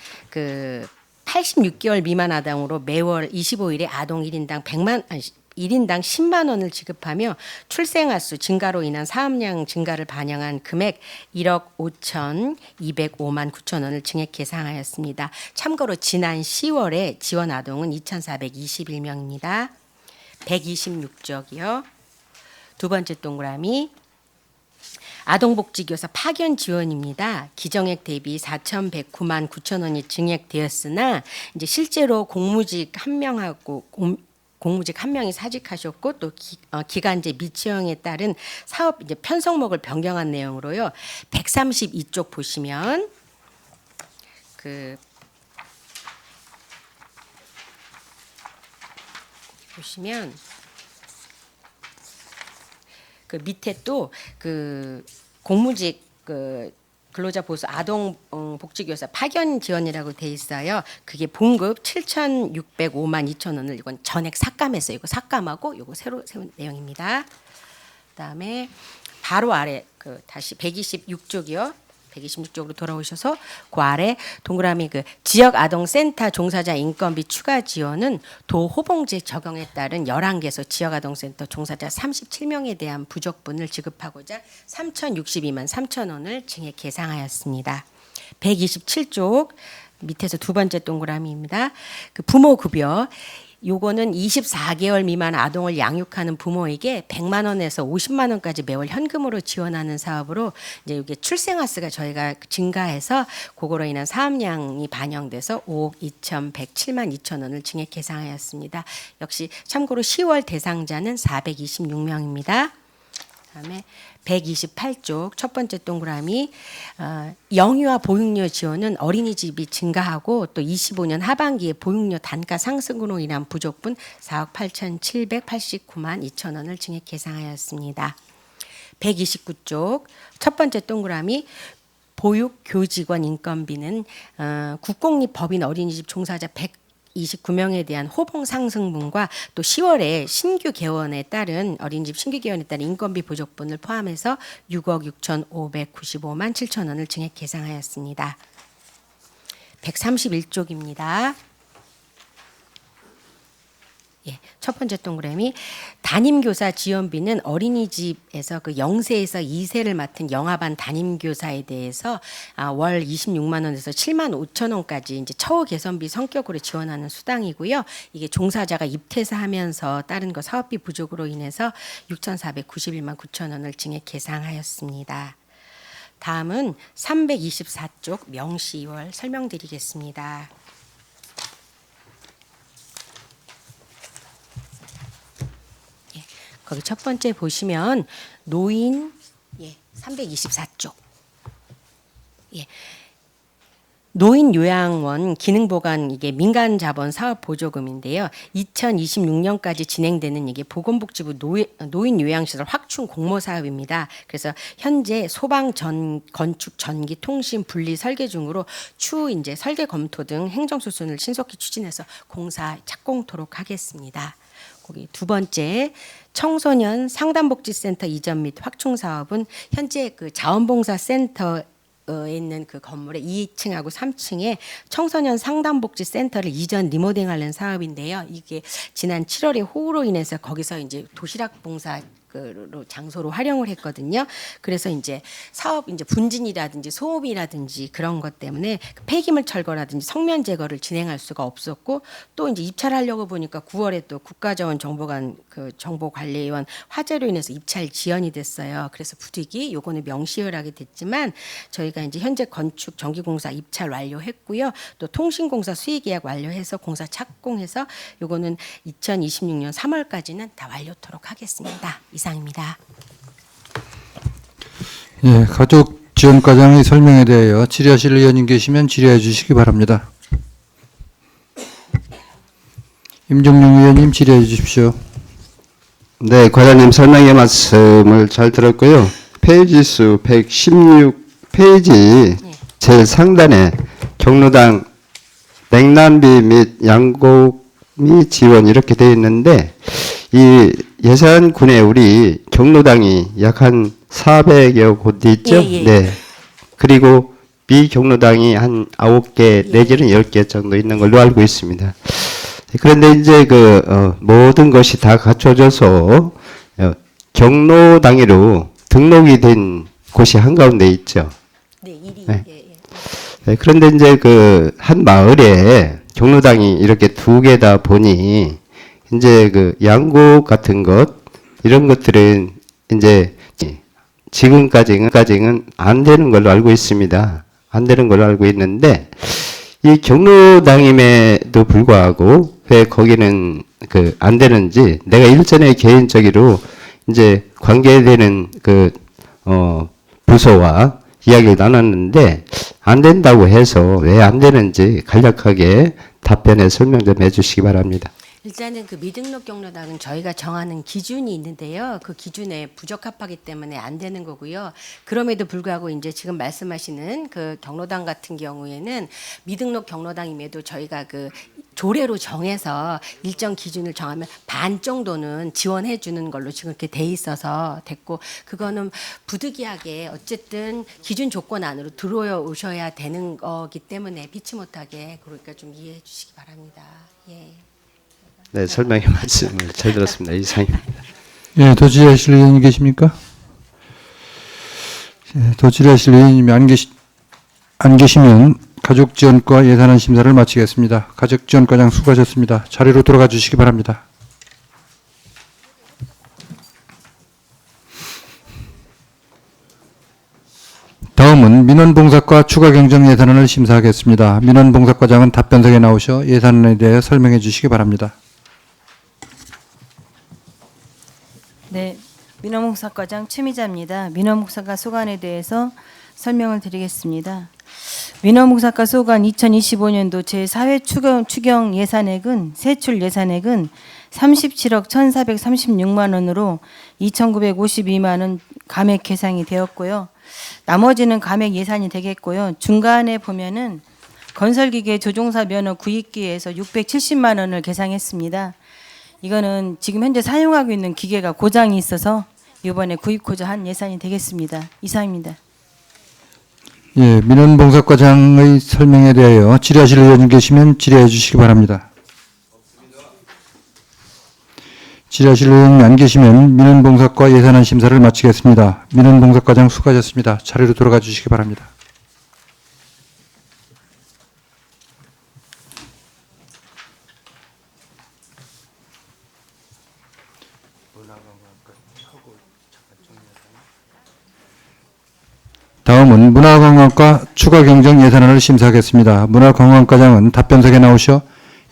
86개월 미만 아동으로 매월 25일에 아동 1인당 10만 원을 지급하며 출생아 수 증가로 인한 사업량 증가를 반영한 금액 1억 5,205만 9천 원을 증액 계상하였습니다. 참고로 지난 10월에 지원 아동은 2,421명입니다. 126쪽이요. 두 번째 동그라미 아동복지교사 파견 지원입니다. 기정액 대비 4,109만 9천 원이 증액되었으나 이제 실제로 공무직 한 명이 사직하셨고 또 기간제 미취형에 따른 사업 이제 편성목을 변경한 내용으로요. 132쪽 보시면 그 밑에 또 공무직 근로자 보수 아동 복지교사 파견 지원이라고 돼 있어요. 그게 봉급 7,605만 2천 원을 이건 전액 삭감했어요. 이거 삭감하고 이거 새로 세운 내용입니다. 그다음에 바로 아래 다시 126쪽이요. 126쪽으로 돌아오셔서 그 아래 동그라미 지역 아동센터 종사자 인건비 추가 지원은 도 호봉제 적용에 따른 11개소 지역 아동센터 종사자 37명에 대한 부족분을 지급하고자 3,062만 3천 원을 증액 계상하였습니다. 127쪽 밑에서 두 번째 동그라미입니다. 부모 급여 요거는 24개월 미만 아동을 양육하는 부모에게 100만 원에서 50만 원까지 매월 현금으로 지원하는 사업으로 이제 이게 출생아 수가 저희가 증가해서 그거로 인한 사업량이 반영돼서 5억 2,107만 2천 원을 증액 계상하였습니다. 역시 참고로 10월 대상자는 426명입니다. 그다음에 128쪽 첫 번째 동그라미 영유아 보육료 지원은 어린이집이 증가하고 또 25년 하반기에 보육료 단가 상승으로 인한 부족분 4억 8,789만 2천 원을 증액 계상하였습니다. 129쪽 첫 번째 동그라미 보육교직원 인건비는 국공립 법인 어린이집 종사자 129명에 대한 호봉 상승분과 또 10월에 신규 개원에 따른 어린이집 신규 개원에 따른 인건비 부족분을 포함해서 6억 6,595만 7천 원을 증액 계상하였습니다. 131쪽입니다. 첫 번째 동그라미 담임교사 지원비는 어린이집에서 0세에서 2세를 맡은 영아반 담임교사에 대해서 월 26만 원에서 7만 5천 원까지 이제 처우 개선비 성격으로 지원하는 수당이고요. 이게 종사자가 입퇴사하면서 따른 사업비 부족으로 인해서 6,491만 9천 원을 증액 계상하였습니다. 다음은 324쪽 명시월 설명드리겠습니다. 거기 첫 번째 보시면 노인 324쪽 노인 요양원 기능보관 이게 민간 자본 사업 보조금인데요. 2026년까지 진행되는 이게 보건복지부 노인 요양시설 확충 공모 사업입니다. 그래서 현재 소방 건축 전기 통신 분리 설계 중으로 추후 이제 설계 검토 등 행정 수순을 신속히 추진해서 공사 착공토록 하겠습니다. 거기 두 번째 청소년 상담복지센터 이전 및 확충 사업은 현재 그 자원봉사센터에 있는 그 건물의 2층하고 3층에 청소년 상담복지센터를 이전 리모델링하는 사업인데요. 이게 지난 7월에 호우로 인해서 거기서 이제 도시락 봉사 로 장소로 활용을 했거든요. 그래서 이제 사업 이제 분진이라든지 소음이라든지 그런 것 때문에 폐기물 철거라든지 성면 제거를 진행할 수가 없었고 또 이제 입찰 하려고 보니까 9월에 또 국가자원 정보관 그 정보관리위원 화재로 인해서 입찰 지연이 됐어요. 그래서 부득이 요거는 명시를 하게 됐지만 저희가 이제 현재 건축 전기공사 입찰 완료했고요. 또 통신공사 수의계약 완료해서 공사 착공해서 요거는 2026년 3월까지는 다 완료토록 하겠습니다. 이상입니다. 예, 가족지원과장의 설명에 대하여 질의하실 의원님 계시면 질의해 주시기 바랍니다. 임종용 의원님 질의해 주십시오. 네, 과장님 설명의 말씀을 잘 들었고요. 페이지 수 116페이지 제일 상단에 경로당 냉난비 및 양곡미 지원 이렇게 되어 있는데 이 예산군에 우리 경로당이 약 한 400여 곳 있죠? 예, 예. 네. 그리고 비경로당이 한 9개 내지는 10개 정도 있는 걸로 알고 있습니다. 그런데 이제 모든 것이 다 갖춰져서 경로당으로 등록이 된 곳이 한가운데 있죠. 네, 일이 네. 예, 예. 네, 그런데 이제 한 마을에 경로당이 이렇게 두 개다 보니 이제 양곡 같은 것 이런 것들은 이제 지금까지는 안 되는 걸로 알고 있습니다. 안 되는 걸로 알고 있는데 이 경로당임에도 불구하고 왜 거기는 안 되는지 내가 일전에 개인적으로 이제 관계되는 부서와 이야기를 나눴는데 안 된다고 해서 왜 안 되는지 간략하게 답변에 설명 좀 해주시기 바랍니다. 일단은 그 미등록 경로당은 저희가 정하는 기준이 있는데요. 그 기준에 부적합하기 때문에 안 되는 거고요. 그럼에도 불구하고 이제 지금 말씀하시는 그 경로당 같은 경우에는 미등록 경로당임에도 저희가 그 조례로 정해서 일정 기준을 정하면 반 정도는 지원해 주는 걸로 지금 이렇게 돼 있어서 됐고 그거는 부득이하게 어쨌든 기준 조건 안으로 들어오셔야 되는 거기 때문에 피치 못하게 그러니까 좀 이해해 주시기 바랍니다. 예. 네, 설명의 말씀을 잘 들었습니다. 이상입니다. 예, 더 질의하실 의원님 계십니까? 예, 더 질의하실 의원님이 안 계시면 가족지원과 예산안 심사를 마치겠습니다. 가족지원과장 수고하셨습니다. 자리로 돌아가 주시기 바랍니다. 다음은 민원봉사과 추가 경정 예산안을 심사하겠습니다. 민원봉사과장은 답변석에 나오셔 예산안에 대해 설명해 주시기 바랍니다. 네, 민원봉사과장 최미자입니다. 민원봉사과 소관에 대해서 설명을 드리겠습니다. 민원봉사과 소관 2025년도 제4회 추경 예산액은 세출 예산액은 37억 1,436만 원으로 2,952만 원 감액 계산이 되었고요. 나머지는 감액 예산이 되겠고요. 중간에 보면은 건설기계 조종사 면허 구입기에서 670만 원을 계상했습니다. 이거는 지금 현재 사용하고 있는 기계가 고장이 있어서 이번에 구입고자 한 예산이 되겠습니다. 이상입니다. 예, 민원봉사과장의 설명에 대하여 질의하실 의원님 계시면 질의해 주시기 바랍니다. 질의하실 의원님 안 계시면 민원봉사과 예산안 심사를 마치겠습니다. 민원봉사과장 수고하셨습니다. 자리로 돌아가 주시기 바랍니다. 다음은 문화관광과 추가 경정 예산안을 심사하겠습니다. 문화관광과장은 답변석에 나오셔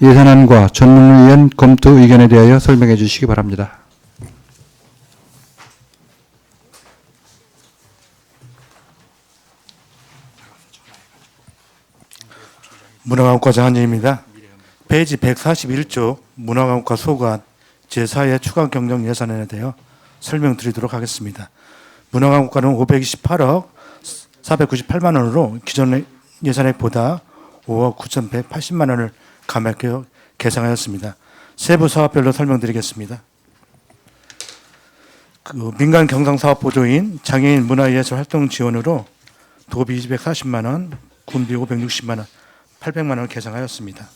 예산안과 전문위원 검토 의견에 대하여 설명해 주시기 바랍니다. 문화관광과장 한예입니다. 페이지 141조 문화관광과 소관 제4회 추가 경정 예산안에 대하여 설명드리도록 하겠습니다. 문화관광과는 528억 498만 원으로 기존 예산액보다 5억 9,180만 원을 감액하여 계상하였습니다. 세부 사업별로 설명드리겠습니다. 그 민간 경상 사업 보조인 장애인 문화예술 활동 지원으로 도비 240만 원, 군비 560만 원, 800만 원을 계상하였습니다.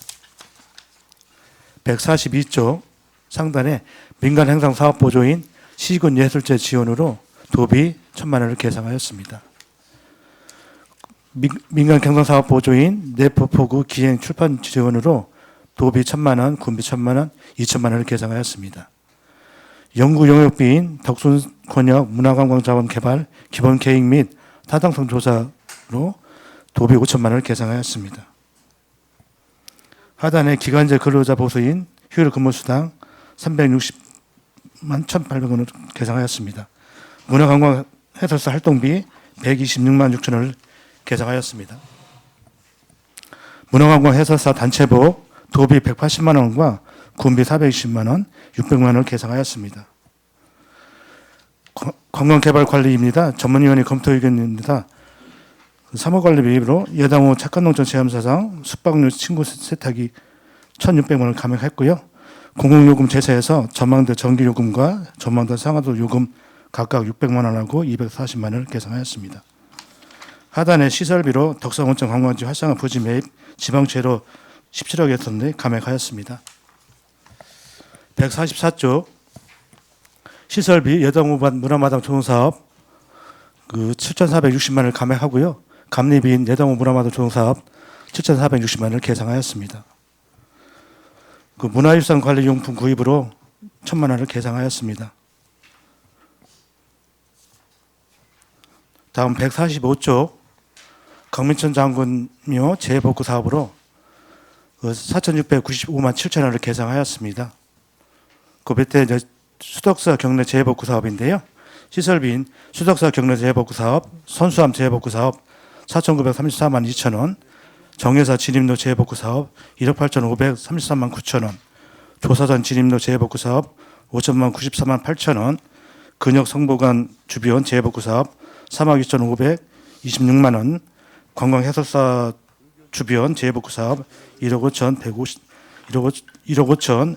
142조 상단에 민간 행상 사업 보조인 시군 예술제 지원으로 도비 1,000만 원을 계상하였습니다. 민간 경상 사업 보조인 내포포구 기행 출판 지원으로 도비 1,000만 원, 군비 1,000만 원, 2,000만 원을 계상하였습니다. 연구 용역비인 덕순 권역 문화관광자원 개발 기본 계획 및 타당성 조사로 도비 5,000만 원을 계상하였습니다. 하단에 기간제 근로자 보수인 휴일 근무수당 360만 1,800원을 계상하였습니다. 문화관광 해설사 활동비 126만 6천 원을 계상하였습니다. 문화관광 해설사 단체복 도비 180만 원과 군비 420만 원, 600만 원을 계상하였습니다. 관광개발관리입니다. 전문위원회 검토 의견입니다. 사무관리비로 예당호 착한농촌 체험사장 숙박료 친구 세탁이 1,600만 원을 감액했고요. 공공요금 제세에서 전망대 전기요금과 전망대 상하도 요금 각각 600만 원하고 240만 원을 계상하였습니다. 하단에 시설비로 덕성온천 관광지 활성화 부지 매입 지방채로 17억에 던데 감액하였습니다. 144조 시설비 예당호반 문화마당 조성사업 7,460만 원을 감액하고요. 감리비인 예당호 문화마당 조성사업 7,460만 원을 계상하였습니다. 문화유산 관리용품 구입으로 1,000만 원을 계상하였습니다. 다음 145조 강민천 장군묘 재복구 사업으로 4,695만 7천 원을 계상하였습니다. 그 밑에 수덕사 경내 재복구 사업인데요. 시설비인 수덕사 경내 재복구 사업, 선수함 재복구 사업 4,934만 2천 원, 정회사 진입로 재복구 사업 1억 8,533만 9천 원, 조사전 진입로 재복구 사업 5천만 94만 8천 원, 근역 성보관 주변 재복구 사업 3억 2,526만 원, 관광 해설사 주변 재복구 사업 1억 5천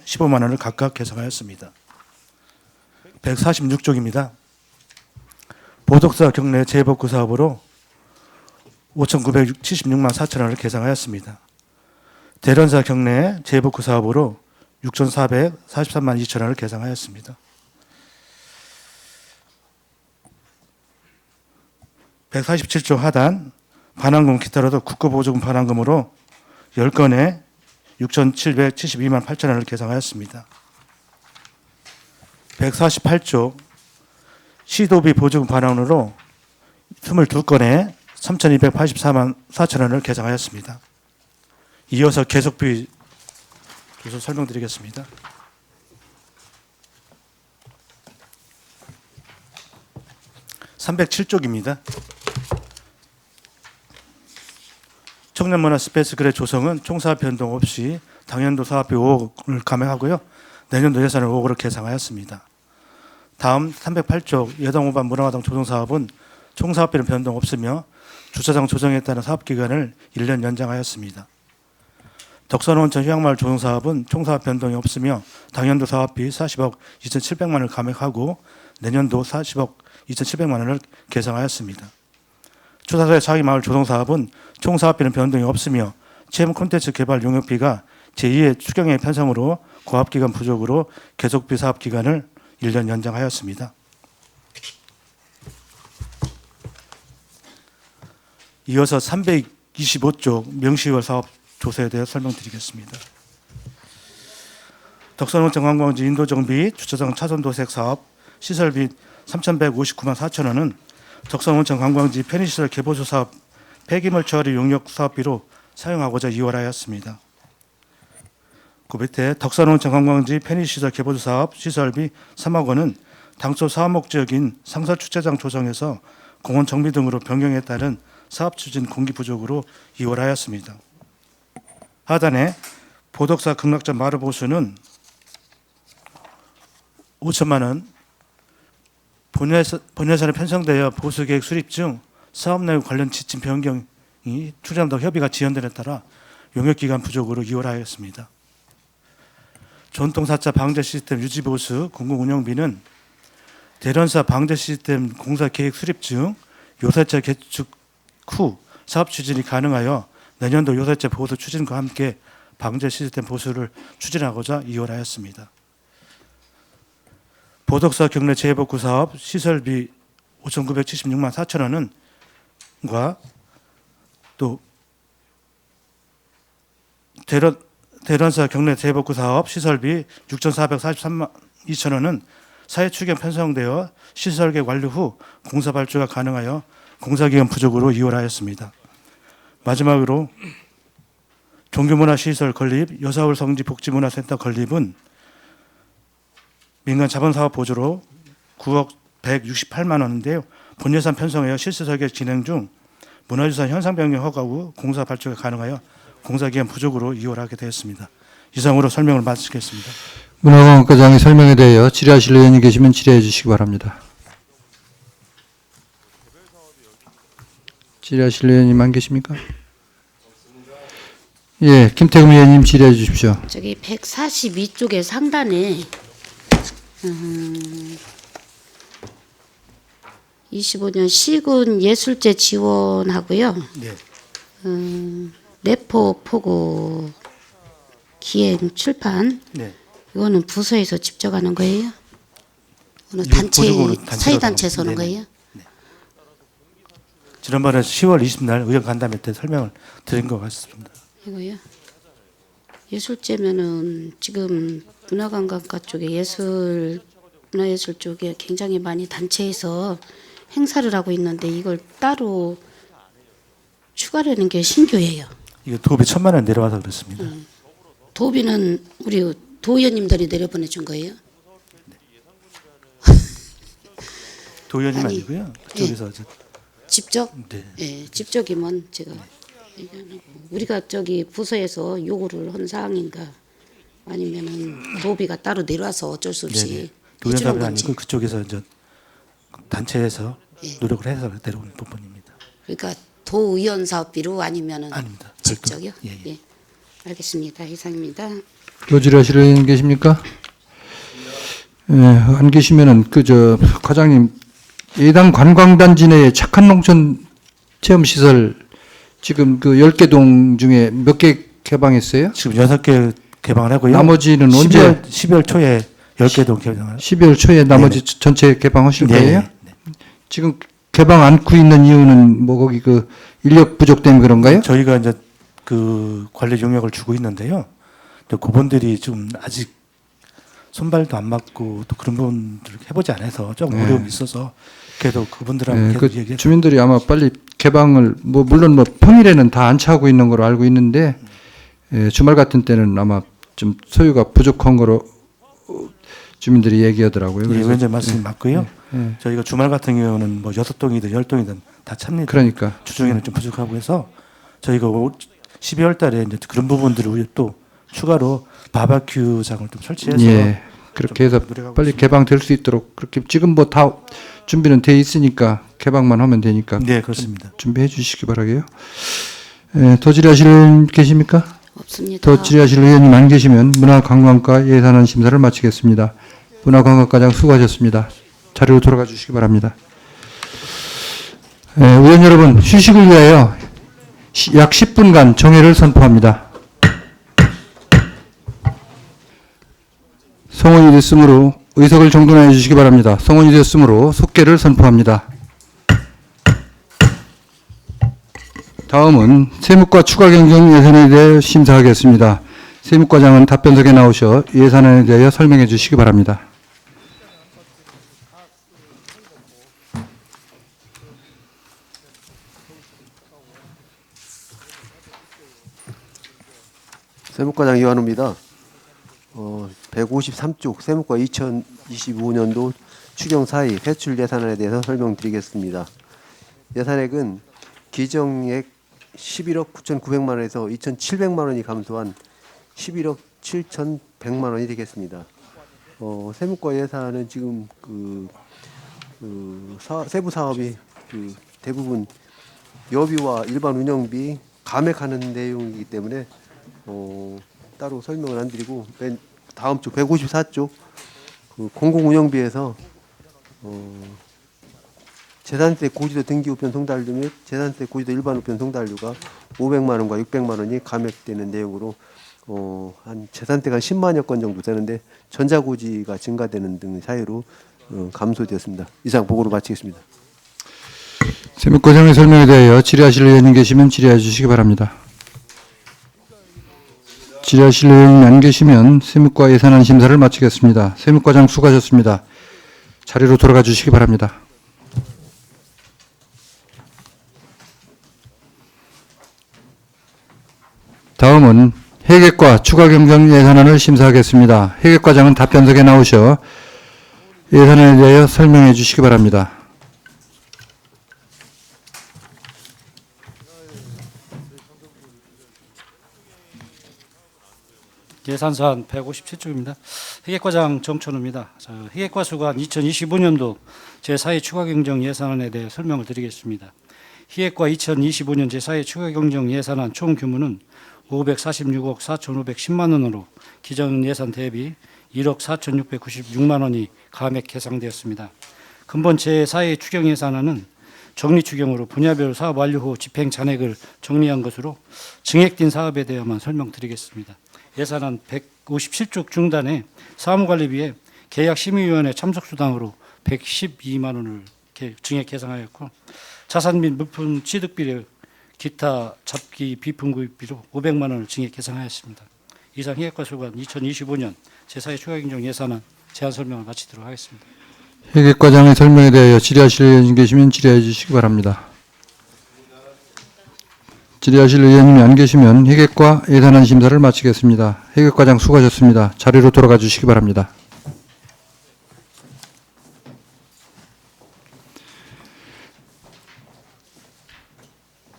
15만 원을 각각 계상하였습니다. 146조입니다. 보덕사 경내 재복구 사업으로 5,976만 4천 원을 계상하였습니다. 대련사 경내 재복구 사업으로 6,443만 2천 원을 계상하였습니다. 147조 하단 반환금 기타로도 국고보조금 반환금으로 10건에 6,772만 8천 원을 계상하였습니다. 148조 시도비 보조금 반환으로 22건에 3,284만 4천 원을 계상하였습니다. 이어서 계속비 조서 설명드리겠습니다. (307쪽입니다) 청년문화 스페이스 그래 조성은 총사업 변동 없이 당연도 사업비 5억을 감액하고요. 내년도 예산을 5억으로 계상하였습니다. 다음 308쪽 예당호반 문화마당 조성사업은 총사업비는 변동 없으며 주차장 조정에 따른 사업기간을 1년 연장하였습니다. 덕선온천 휴양마을 조성사업은 총사업 변동이 없으며 당연도 사업비 40억 2,700만 원을 감액하고 내년도 40억 2,700만 원을 계상하였습니다. 추사소의 사기마을 조성사업은 총사업비는 변동이 없으며 체험 콘텐츠 개발 용역비가 제2의 추경의 편성으로 고압기간 부족으로 계속비 사업기간을 1년 연장하였습니다. 이어서 325조 명시월 사업 조세에 대해 설명드리겠습니다. 덕선온천 관광지 인도정비 주차장 차선 도색 사업 시설비 3,159만 4천 원은 덕선온천 관광지 편의시설 개보수 사업 폐기물 처리 용역 사업비로 사용하고자 이월하였습니다. 그 밑에 덕선온천 관광지 편의시설 개보수 사업 시설비 3억 원은 당초 사업 목적인 상설 주차장 조성에서 공원 정비 등으로 변경에 따른 사업 추진 공기 부족으로 이월하였습니다. 하단에 보덕사 극락전 마루 보수는 5천만 원, 본예산에 편성되어 보수계획 수립 중 사업 내용 관련 지침 변경이 추진함과 협의가 지연됨에 따라 용역기간 부족으로 이월하였습니다. 전통사자 방제 시스템 유지보수 공공운영비는 대련사 방제 시스템 공사 계획 수립 중 요새차 개축 후 사업 추진이 가능하여 내년도 요새차 보수 추진과 함께 방제 시스템 보수를 추진하고자 이혼하였습니다. 보덕사 경내 재복구 사업 시설비 5,976만 4천 원은과 또 대련사 경내 재복구 사업 시설비 6,443만 2천 원은 사회 추경 편성되어 시설 계획 완료 후 공사 발주가 가능하여 공사기간 부족으로 이혼하였습니다. 마지막으로 종교문화시설 건립 여사울 성지 복지문화센터 건립은 민간 자본사업 보조로 9억 168만 원인데요. 본예산 편성하여 실시설계 진행 중 문화유산 현상 변경 허가 후 공사 발주가 가능하여 공사기간 부족으로 이혼하게 되었습니다. 이상으로 설명을 마치겠습니다. 문화관광과장의 설명에 대하여 질의하실 의원이 계시면 질의해 주시기 바랍니다. 질의하실 의원님 안 계십니까? 예, 김태금 의원님 질의해 주십시오. 저기 142쪽의 상단에 25년 시군 예술제 지원하고요. 네. 내포 포고 기행 출판 네. 이거는 부서에서 직접 하는 거예요? 어느 이거 단체 보조금으로 단체로 사회단체에서 하는 네네. 거예요? 지난번에 10월 20날 의원 간담회 때 설명을 드린 것 같습니다. 이거요? 예술제면은 지금 문화관광과 쪽에 문화예술 쪽에 굉장히 많이 단체에서 행사를 하고 있는데 이걸 따로 추가하는 게 신규예요. 이거 도비 1,000만 원 내려와서 그렇습니다. 도비는 우리 도의원님들이 내려보내준 거예요? 도의원님 아니, 아니고요. 그쪽에서 직접? 네. 예, 직접이면 제가 얘기하는 거. 우리가 저기 부서에서 요구를 한 사항인가 아니면은 도비가 따로 내려와서 어쩔 수 없이 네네. 해주는 도의원답이 건지. 아니고 그쪽에서 이제 단체에서 예. 노력을 해서 내려온 부분입니다. 그러니까 도의원 사업비로 아니면은 아닙니다. 직접요? 예, 예. 알겠습니다. 이상입니다. 또 질의하실 의원님 계십니까? 예, 안 계시면은 과장님 예당 관광단지 내에 착한 농촌 체험시설 지금 10개 동 중에 몇 개 개방했어요? 지금 6개 개방을 하고요. 나머지는 언제? 12월 초에 10개 동 개방을 12월 초에 나머지 네네. 전체 개방하실 네네. 거예요? 지금 개방 않고 있는 이유는 뭐 거기 인력 부족 때문에 그런가요? 저희가 이제 그 관리 용역을 주고 있는데요. 또 그분들이 좀 아직 손발도 안 맞고 또 그런 부분들을 해보지 않아서 조금 네. 어려움이 있어서 그래도 그분들하고 예, 계속 얘기해 주민들이 아마 빨리 개방을 물론 평일에는 다 안 차고 있는 걸로 알고 있는데 주말 같은 때는 아마 좀 소유가 부족한 거로 주민들이 얘기하더라고요. 예, 그래서 위원장 말씀이 맞고요. 예. 저희가 주말 같은 경우는 뭐 6동이든 10동이든 다 찹니다. 그러니까 주중에는 좀 부족하고 해서 저희가 12월 달에 이제 그런 부분들을 또 추가로 바바큐장을 좀 설치해서 예, 그렇게 해서 노력하고 빨리 있습니다. 개방될 수 있도록 그렇게 지금 뭐 다 준비는 돼 있으니까 개방만 하면 되니까 네, 그렇습니다. 준비해 주시기 바라게요. 더 질의하실 의원 계십니까? 없습니다. 더 질의하실 의원님 안 계시면 문화관광과 예산안 심사를 마치겠습니다. 문화관광과장 수고하셨습니다. 자리로 돌아가 주시기 바랍니다. 의원 여러분, 휴식을 위하여 약 10분간 정회를 선포합니다. 성원이 됐으므로 의석을 정돈해 주시기 바랍니다. 성원이 됐으므로 속개를 선포합니다. 다음은 세무과 추가 경정 예산에 대해 심사하겠습니다. 세무과장은 답변석에 나오셔 예산안에 대하여 설명해 주시기 바랍니다. 세무과장 이완우입니다. 153쪽 세무과 2025년도 추경 사이 회출 예산안에 대해서 설명드리겠습니다. 예산액은 기정액 11억 9,900만 원에서 2,700만 원이 감소한 11억 7,100만 원이 되겠습니다. 세무과 예산은 지금 세부 사업이 대부분 여비와 일반 운영비 감액하는 내용이기 때문에 따로 설명을 안 드리고 다음 주 154쪽 그 공공운영비에서 재산세 고지도 등기우편 송달료 및 재산세 고지도 일반 우편 송달료가 500만 원과 600만 원이 감액되는 내용으로 한 재산세가 한 10만여 건 정도 되는데 전자고지가 증가되는 등 사유로 감소되었습니다. 이상 보고로 마치겠습니다. 세무과장의 설명에 대하여 질의하실 의원님 계시면 질의해 주시기 바랍니다. 질의하실 의원님 안 계시면 세무과 예산안 심사를 마치겠습니다. 세무과장 수고하셨습니다. 자리로 돌아가 주시기 바랍니다. 다음은 회계과 추가경정 예산안을 심사하겠습니다. 회계과장은 답변석에 나오셔 예산안에 대하여 설명해 주시기 바랍니다. 예산사안 157쪽입니다. 회계과장 정천우입니다. 회계과 수관 2025년도 제4회 추가경정 예산안에 대해 설명을 드리겠습니다. 회계과 2025년 제4회 추가경정 예산안 총 규모는 546억 4,510만 원으로 기존 예산 대비 1억 4,696만 원이 감액 계상되었습니다. 근본 제4회 추경 예산안은 정리 추경으로 분야별 사업 완료 후 집행 잔액을 정리한 것으로 증액된 사업에 대해만 설명드리겠습니다. 예산안 157쪽 중단에 사무관리비에 계약심의위원회 참석수당으로 112만 원을 증액 계상하였고 자산 및 물품 취득비를 기타 잡기 비품구입비로 500만 원을 증액 계상하였습니다. 이상 회계과 수관 2025년 제4회 추가경정 예산안 제안 설명을 마치도록 하겠습니다. 회계과장의 설명에 대하여 질의하실 의원님 계시면 질의해 주시기 바랍니다. 질의하실 의원님이 안 계시면 회계과 예산안 심사를 마치겠습니다. 회계과장 수고하셨습니다. 자리로 돌아가 주시기 바랍니다.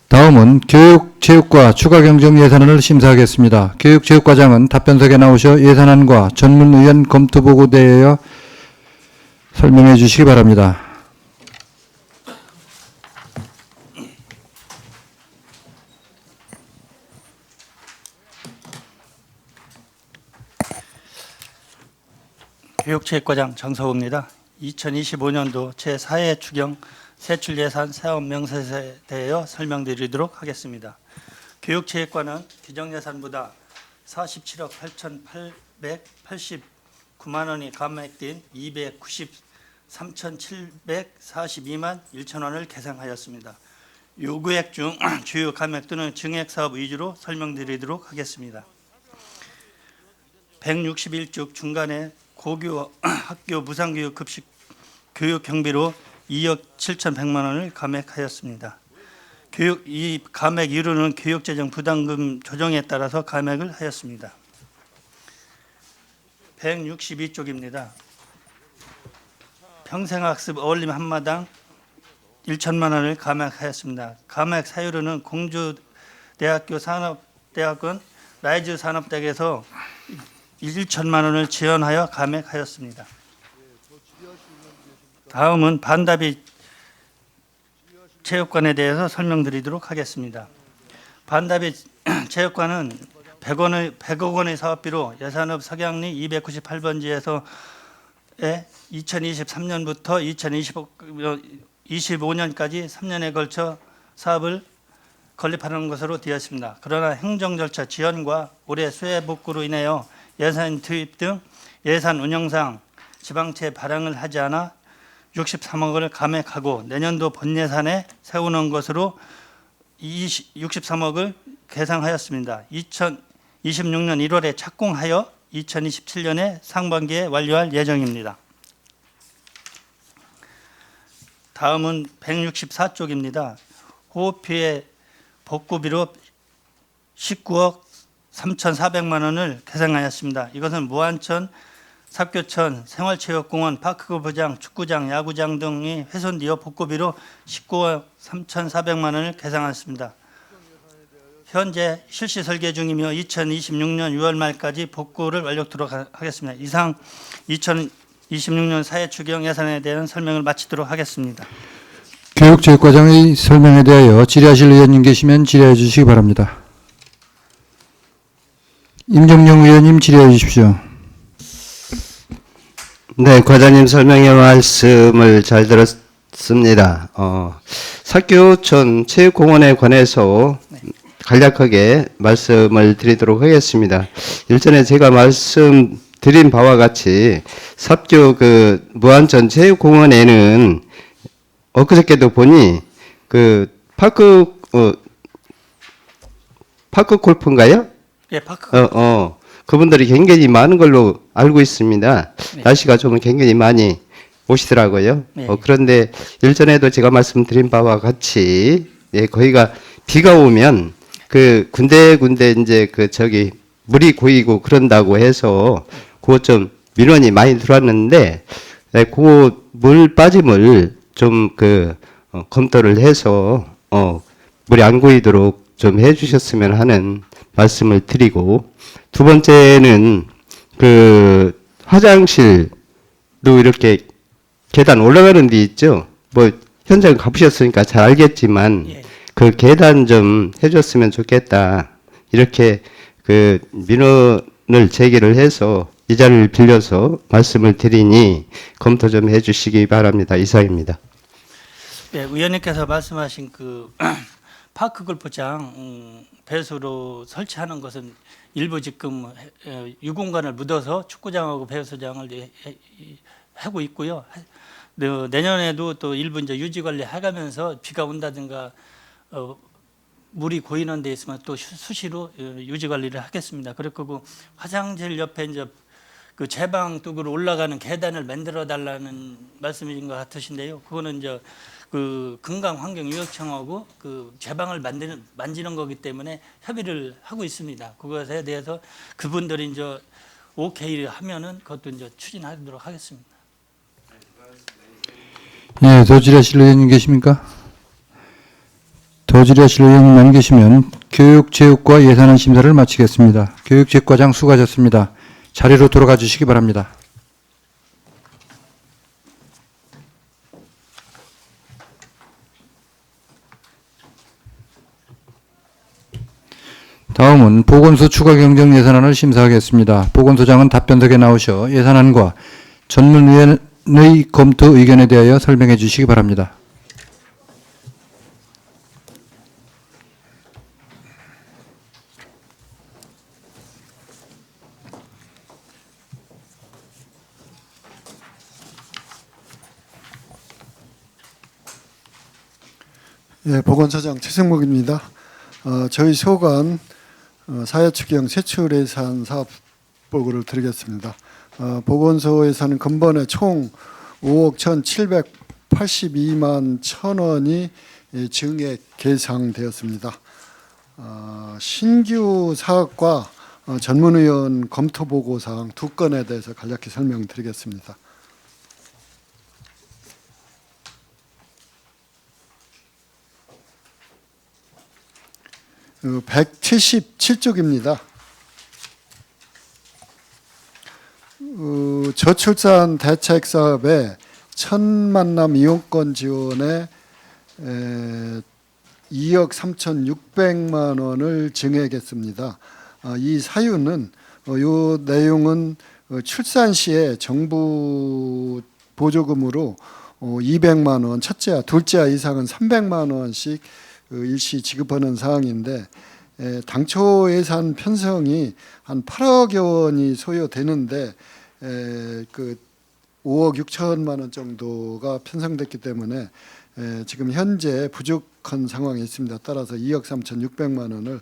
다음은 교육체육과 추가경정 예산안을 심사하겠습니다. 교육체육과장은 답변석에 나오셔 예산안과 전문의원 검토보고에 대하여 설명해 주시기 바랍니다. 교육체육과장 장서우입니다. 2025년도 제4회 추경 세출예산 사업 명세서에 대하여 설명드리도록 하겠습니다. 교육체육과는 규정예산보다 47억 8,889만 원이 감액된 293,742만 1천 원을 계상하였습니다. 요구액 중 주요 감액 또는 증액 사업 위주로 설명드리도록 하겠습니다. 161쪽 중간에 고교 학교 무상교육 급식 교육 경비로 2억 7,100만 원을 감액하였습니다. 이 감액 이유는 교육재정 부담금 조정에 따라서 감액을 하였습니다. 162쪽입니다. 평생학습 어울림 한마당 1천만 원을 감액하였습니다. 감액 사유로는 공주대학교 산업대학원 라이즈 산업대학에서 1천만 원을 지원하여 감액하였습니다. 다음은 반다비 체육관에 대해서 설명드리도록 하겠습니다. 반다비 체육관은 100억 원의 사업비로 예산업 석양리 298번지에서 2023년부터 2025년까지 3년에 걸쳐 사업을 건립하는 것으로 되었습니다. 그러나 행정절차 지연과 올해 수해 복구로 인하여 예산 투입 등 예산 운영상 지방채 발행을 하지 않아 63억을 감액하고 내년도 본예산에 세우는 것으로 63억을 계상하였습니다. 2026년 1월에 착공하여 2027년에 상반기에 완료할 예정입니다. 다음은 164쪽입니다. 호흡피해 복구비로 19억 3,400만 원을 계상하였습니다. 이것은 무안천, 삽교천, 생활체육공원, 파크부장, 축구장, 야구장 등이 훼손되어 복구비로 19억 3,400만 원을 계상하였습니다. 현재 실시 설계 중이며 2026년 6월 말까지 복구를 완료토록 하겠습니다. 이상 2026년 사회 추경 예산에 대한 설명을 마치도록 하겠습니다. 교육체육과장의 설명에 대하여 질의하실 의원님 계시면 질의해 주시기 바랍니다. 임정영 의원님 질의해 주십시오. 네, 과장님 설명의 말씀을 잘 들었습니다. 사교촌 체육공원에 관해서 간략하게 말씀을 드리도록 하겠습니다. 일전에 제가 말씀드린 바와 같이 삽교 그 무안천 체육공원에는 엊그저께도 보니 그 파크 골프인가요? 예, 파크. 그분들이 굉장히 많은 걸로 알고 있습니다. 날씨가 좀 굉장히 많이 오시더라고요. 네. 그런데 일전에도 제가 말씀드린 바와 같이 거기가 비가 오면 그 군데군데 이제 그 저기 물이 고이고 그런다고 해서 그것 좀 민원이 많이 들어왔는데 그 물 빠짐을 좀 검토를 해서 물이 안 고이도록 좀 해주셨으면 하는 말씀을 드리고, 두 번째는 그 화장실도 이렇게 계단 올라가는 데 있죠. 뭐 현장 가보셨으니까 잘 알겠지만 그 계단 좀 해줬으면 좋겠다. 이렇게 그 민원을 제기를 해서 이 자리를 빌려서 말씀을 드리니 검토 좀 해주시기 바랍니다. 이상입니다. 예, 의원님께서 말씀하신 그 파크 골프장 배수로 설치하는 것은 일부 지금 유공간을 묻어서 축구장하고 배수장을 하고 있고요. 내년에도 또 일부 이제 유지 관리 해가면서 비가 온다든가 물이 고이는 데 있으면 또 수시로 유지 관리를 하겠습니다. 그리고 그 화장실 옆에 이제 그 제방 뚝으로 올라가는 계단을 만들어 달라는 말씀인 것 같으신데요. 그거는 이제 그 건강환경유역청하고 그 제방을 만지는 거기 때문에 협의를 하고 있습니다. 그것에 대해서 그분들이 이제 오케이를 하면은 그것도 이제 추진하도록 하겠습니다. 예, 더지라실 의원님 계십니까? 더지라실 의원님 안 계시면 교육체육과 예산안 심사를 마치겠습니다. 교육체육과장 수고하셨습니다. 자리로 돌아가 주시기 바랍니다. 다음은 보건소 추가 경정 예산안을 심사하겠습니다. 보건소장은 답변석에 나오셔 예산안과 전문위원의 검토 의견에 대하여 설명해 주시기 바랍니다. 예, 보건소장 최승목입니다. 저희 소관 사회추경 세출 예산 사업 보고를 드리겠습니다. 보건소에서는 근본에 총 5억 1,782만 1,000원이 증액 계상되었습니다. 신규 사업과 전문의원 검토 보고 사항 두 건에 대해서 간략히 설명드리겠습니다. 177쪽입니다. 저출산 대책 사업에 천만남 이용권 지원에 2억 3,600만 원을 증액했습니다. 이 사유는 이 내용은 출산 시에 정부 보조금으로 200만 원, 첫째와 둘째와 이상은 300만 원씩 일시 지급하는 사항인데 당초 예산 편성이 한 8억여 원이 소요되는데 그 5억 6천만 원 정도가 편성됐기 때문에 지금 현재 부족한 상황이 있습니다. 따라서 2억 3,600만 원을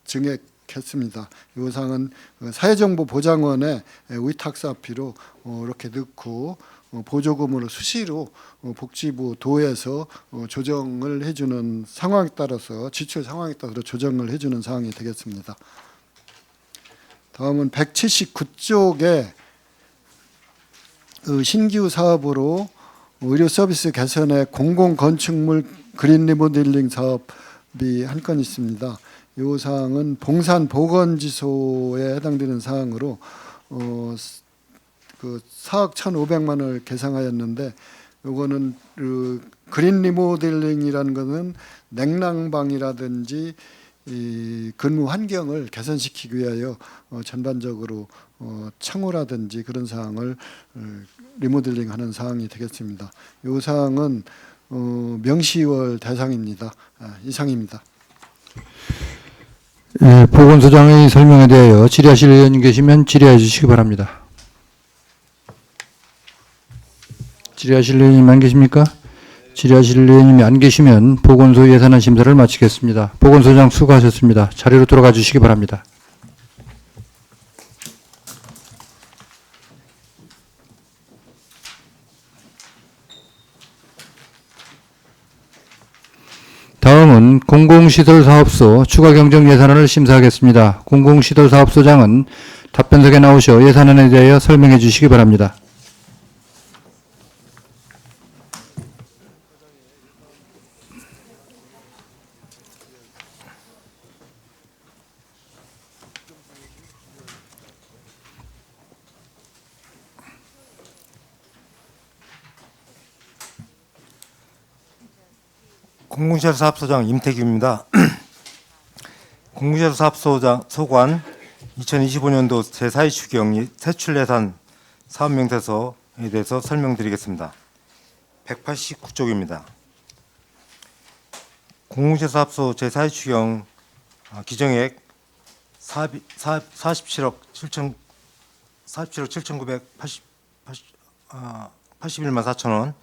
증액했습니다. 이 사항은 사회정보보장원의 위탁사피로 이렇게 넣고 보조금으로 수시로 복지부 도에서 조정을 해주는 상황에 따라서 지출 상황에 따라서 조정을 해주는 사항이 되겠습니다. 다음은 179쪽에 신규 사업으로 의료 서비스 개선의 공공건축물 그린 리모델링 사업이 한 건 있습니다. 이 사항은 봉산 보건지소에 해당되는 사항으로 그 4억 1,500만 원을 계상하였는데 요거는 그 그린 리모델링이라는 것은 냉난방이라든지 이 근무 환경을 개선시키기 위하여 전반적으로 창호라든지 그런 사항을 리모델링하는 사항이 되겠습니다. 이 사항은 명시월 대상입니다. 이상입니다. 예, 보건소장의 설명에 대하여 질의하실 의원님 계시면 질의해 주시기 바랍니다. 질의하실 의원님 안 계십니까? 질의하실 의원님이 안 계시면 보건소 예산안 심사를 마치겠습니다. 보건소장 수고하셨습니다. 자리로 돌아가 주시기 바랍니다. 다음은 공공시설사업소 추가경정 예산안을 심사하겠습니다. 공공시설사업소장은 답변석에 나오셔 예산안에 대하여 설명해 주시기 바랍니다. 공공시설사업소장 임태규입니다. 공공시설사업소장 소관 2025년도 제4회 추경 세출예산 사업명세서에 대해서 설명드리겠습니다. 189쪽입니다. 공공시설사업소 제4회 추경 기정액 47억 7,981만 4천 원,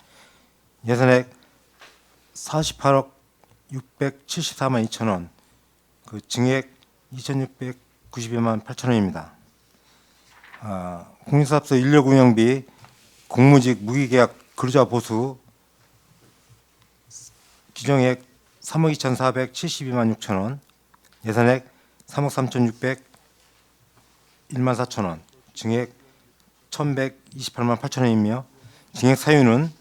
예산액 48억 674만 2천 원, 그 증액 2,692만 8천 원입니다. 공공사업소 인력 운영비, 공무직 무기계약 근로자 보수 기정액 3억 2,472만 6천 원, 예산액 3억 3,601만 4천 원, 증액 1,128만 8천 원이며 증액 사유는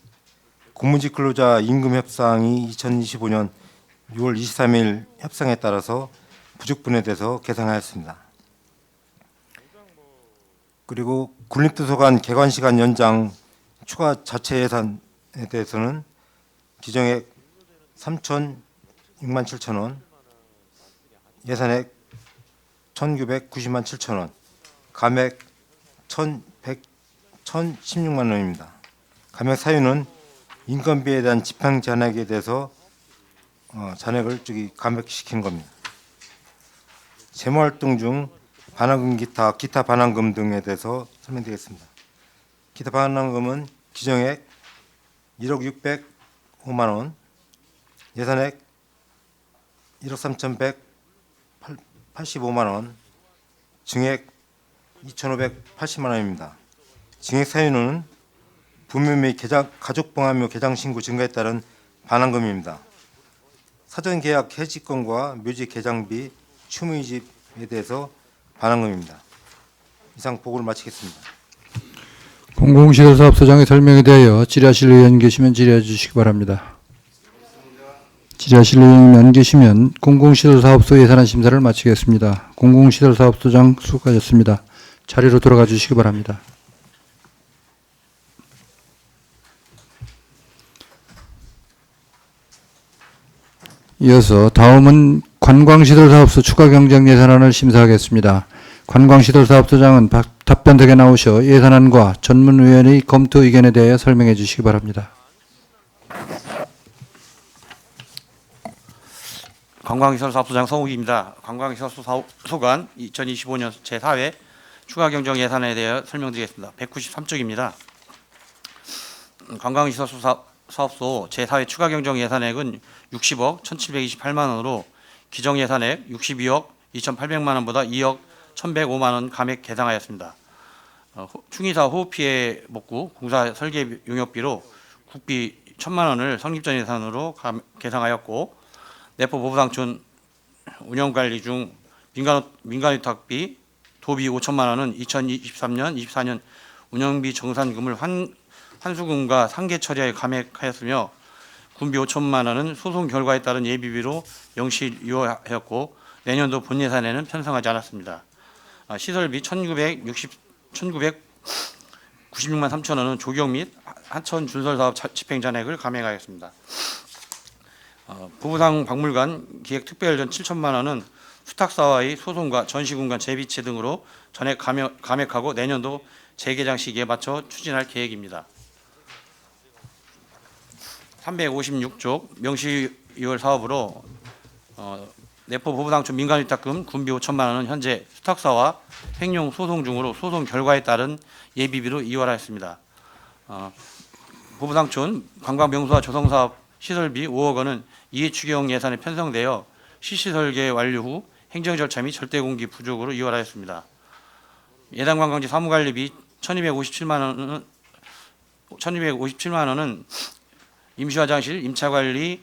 공무직 근로자 임금 협상이 2025년 6월 23일 협상에 따라서 부족분에 대해서 계산하였습니다. 그리고 군립도서관 개관시간 연장 추가 자체 예산에 대해서는 기정액 3,006만 7천 원, 예산액 1,990만 7천 원, 감액 1,116만 원입니다. 감액 사유는 인건비에 대한 지평 잔액에 대해서 잔액을 감액시킨 겁니다. 재무활동 중 반환금 기타 반환금 등에 대해서 설명드리겠습니다. 기타 반환금은 기정액 1억 605만 원, 예산액 1억 3,185만 원, 증액 2,580만 원입니다. 증액 사유는 부모 및 가족봉합료 개장 신고 증가에 따른 반환금입니다. 사전 계약 해지권과 묘지 개장비, 추모이집에 대해서 반환금입니다. 이상 보고를 마치겠습니다. 공공시설사업소장의 설명에 대하여 질의하실 의원 계시면 질의해 주시기 바랍니다. 질의하실 의원이 안 계시면 공공시설사업소 예산안 심사를 마치겠습니다. 공공시설사업소장 수고하셨습니다. 자리로 돌아가 주시기 바랍니다. 이어서 다음은 관광시설사업소 추가경정 예산안을 심사하겠습니다. 관광시설사업소장은 답변석에 나오셔 예산안과 전문위원회의 검토 의견에 대하여 설명해 주시기 바랍니다. 관광시설사업소장 성욱입니다. 관광시설소관 2025년 제4회 추가경정 예산에 대해 설명드리겠습니다. 193쪽입니다. 관광시설사업소 제4회 추가경정 예산액은 60억 1,728만 원으로 기정예산액 62억 2,800만 원보다 2억 1,105만 원 감액 계상하였습니다. 충의사 호흡피해 복구 공사 설계 용역비로 국비 1,000만 원을 성립전 예산으로 계상하였고, 내포 보부상촌 운영관리 중 민간위탁비 도비 5천만 원은 2023년 24년 운영비 정산금을 환수금과 상계 처리하여 감액하였으며, 군비 5천만 원은 소송 결과에 따른 예비비로 영시 유효하였고 내년도 본 예산에는 편성하지 않았습니다. 시설비 1,996만 3천 원은 조경 및 하천 준설사업 집행 잔액을 감액하였습니다. 부부상 박물관 기획 특별전 7천만 원은 수탁사와의 소송과 전시공간 재비치 등으로 전액 감액하고 내년도 재개장 시기에 맞춰 추진할 계획입니다. 356쪽 명시유월 사업으로 내포 보부당초 민간위탁금 군비 5천만 원은 현재 수탁사와 횡령 소송 중으로 소송 결과에 따른 예비비로 이월하였습니다. 보부당촌 관광명소와 조성사업 시설비 5억 원은 이해 추경 예산에 편성되어 시설계 완료 후 행정 절차 및 절대공기 부족으로 이월하였습니다. 예당관광지 사무관리비 1,257만 원은 임시화장실 임차관리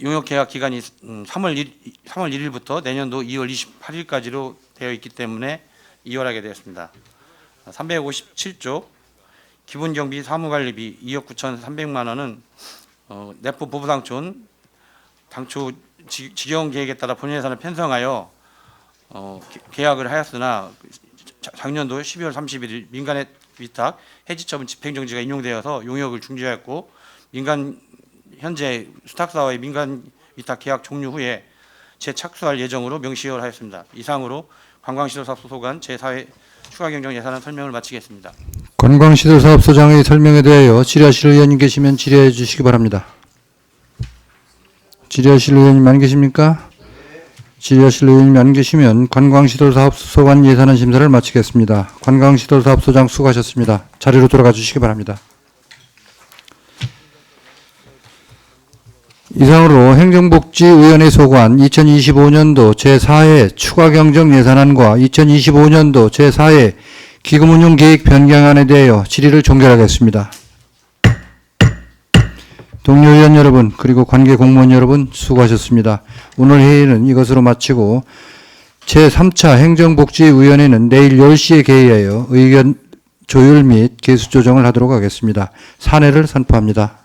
용역계약 기간이 3월 1일부터 내년도 2월 28일까지로 되어 있기 때문에 이월하게 되었습니다. 357조 기본경비 사무관리비 2억 9,300만 원은 내포 보부당촌 당초 지경 계획에 따라 본인 예산을 편성하여 계약을 하였으나 작년도 12월 31일 민간의 위탁 해지처분 집행정지가 인용되어서 용역을 중지하였고 현재 수탁사와의 민간 위탁 계약 종료 후에 재착수할 예정으로 명시하였습니다. 이상으로 관광시설사업 소속안 제4회 추가경정 예산안 설명을 마치겠습니다. 관광시설사업소장의 설명에 대하여 질의하실 의원님 계시면 질의해 주시기 바랍니다. 질의하실 의원님 안 계십니까? 질의하실 의원님 안 계시면 관광시설사업소관 예산안 심사를 마치겠습니다. 관광시설사업소장 수고하셨습니다. 자리로 돌아가 주시기 바랍니다. 이상으로 행정복지위원회 소관 2025년도 제4회 추가경정 예산안과 2025년도 제4회 기금운용계획 변경안에 대하여 질의를 종결하겠습니다. 동료 의원 여러분 그리고 관계 공무원 여러분 수고하셨습니다. 오늘 회의는 이것으로 마치고 제3차 행정복지위원회는 내일 10시에 개의하여 의견 조율 및 개수 조정을 하도록 하겠습니다. 산회를 선포합니다.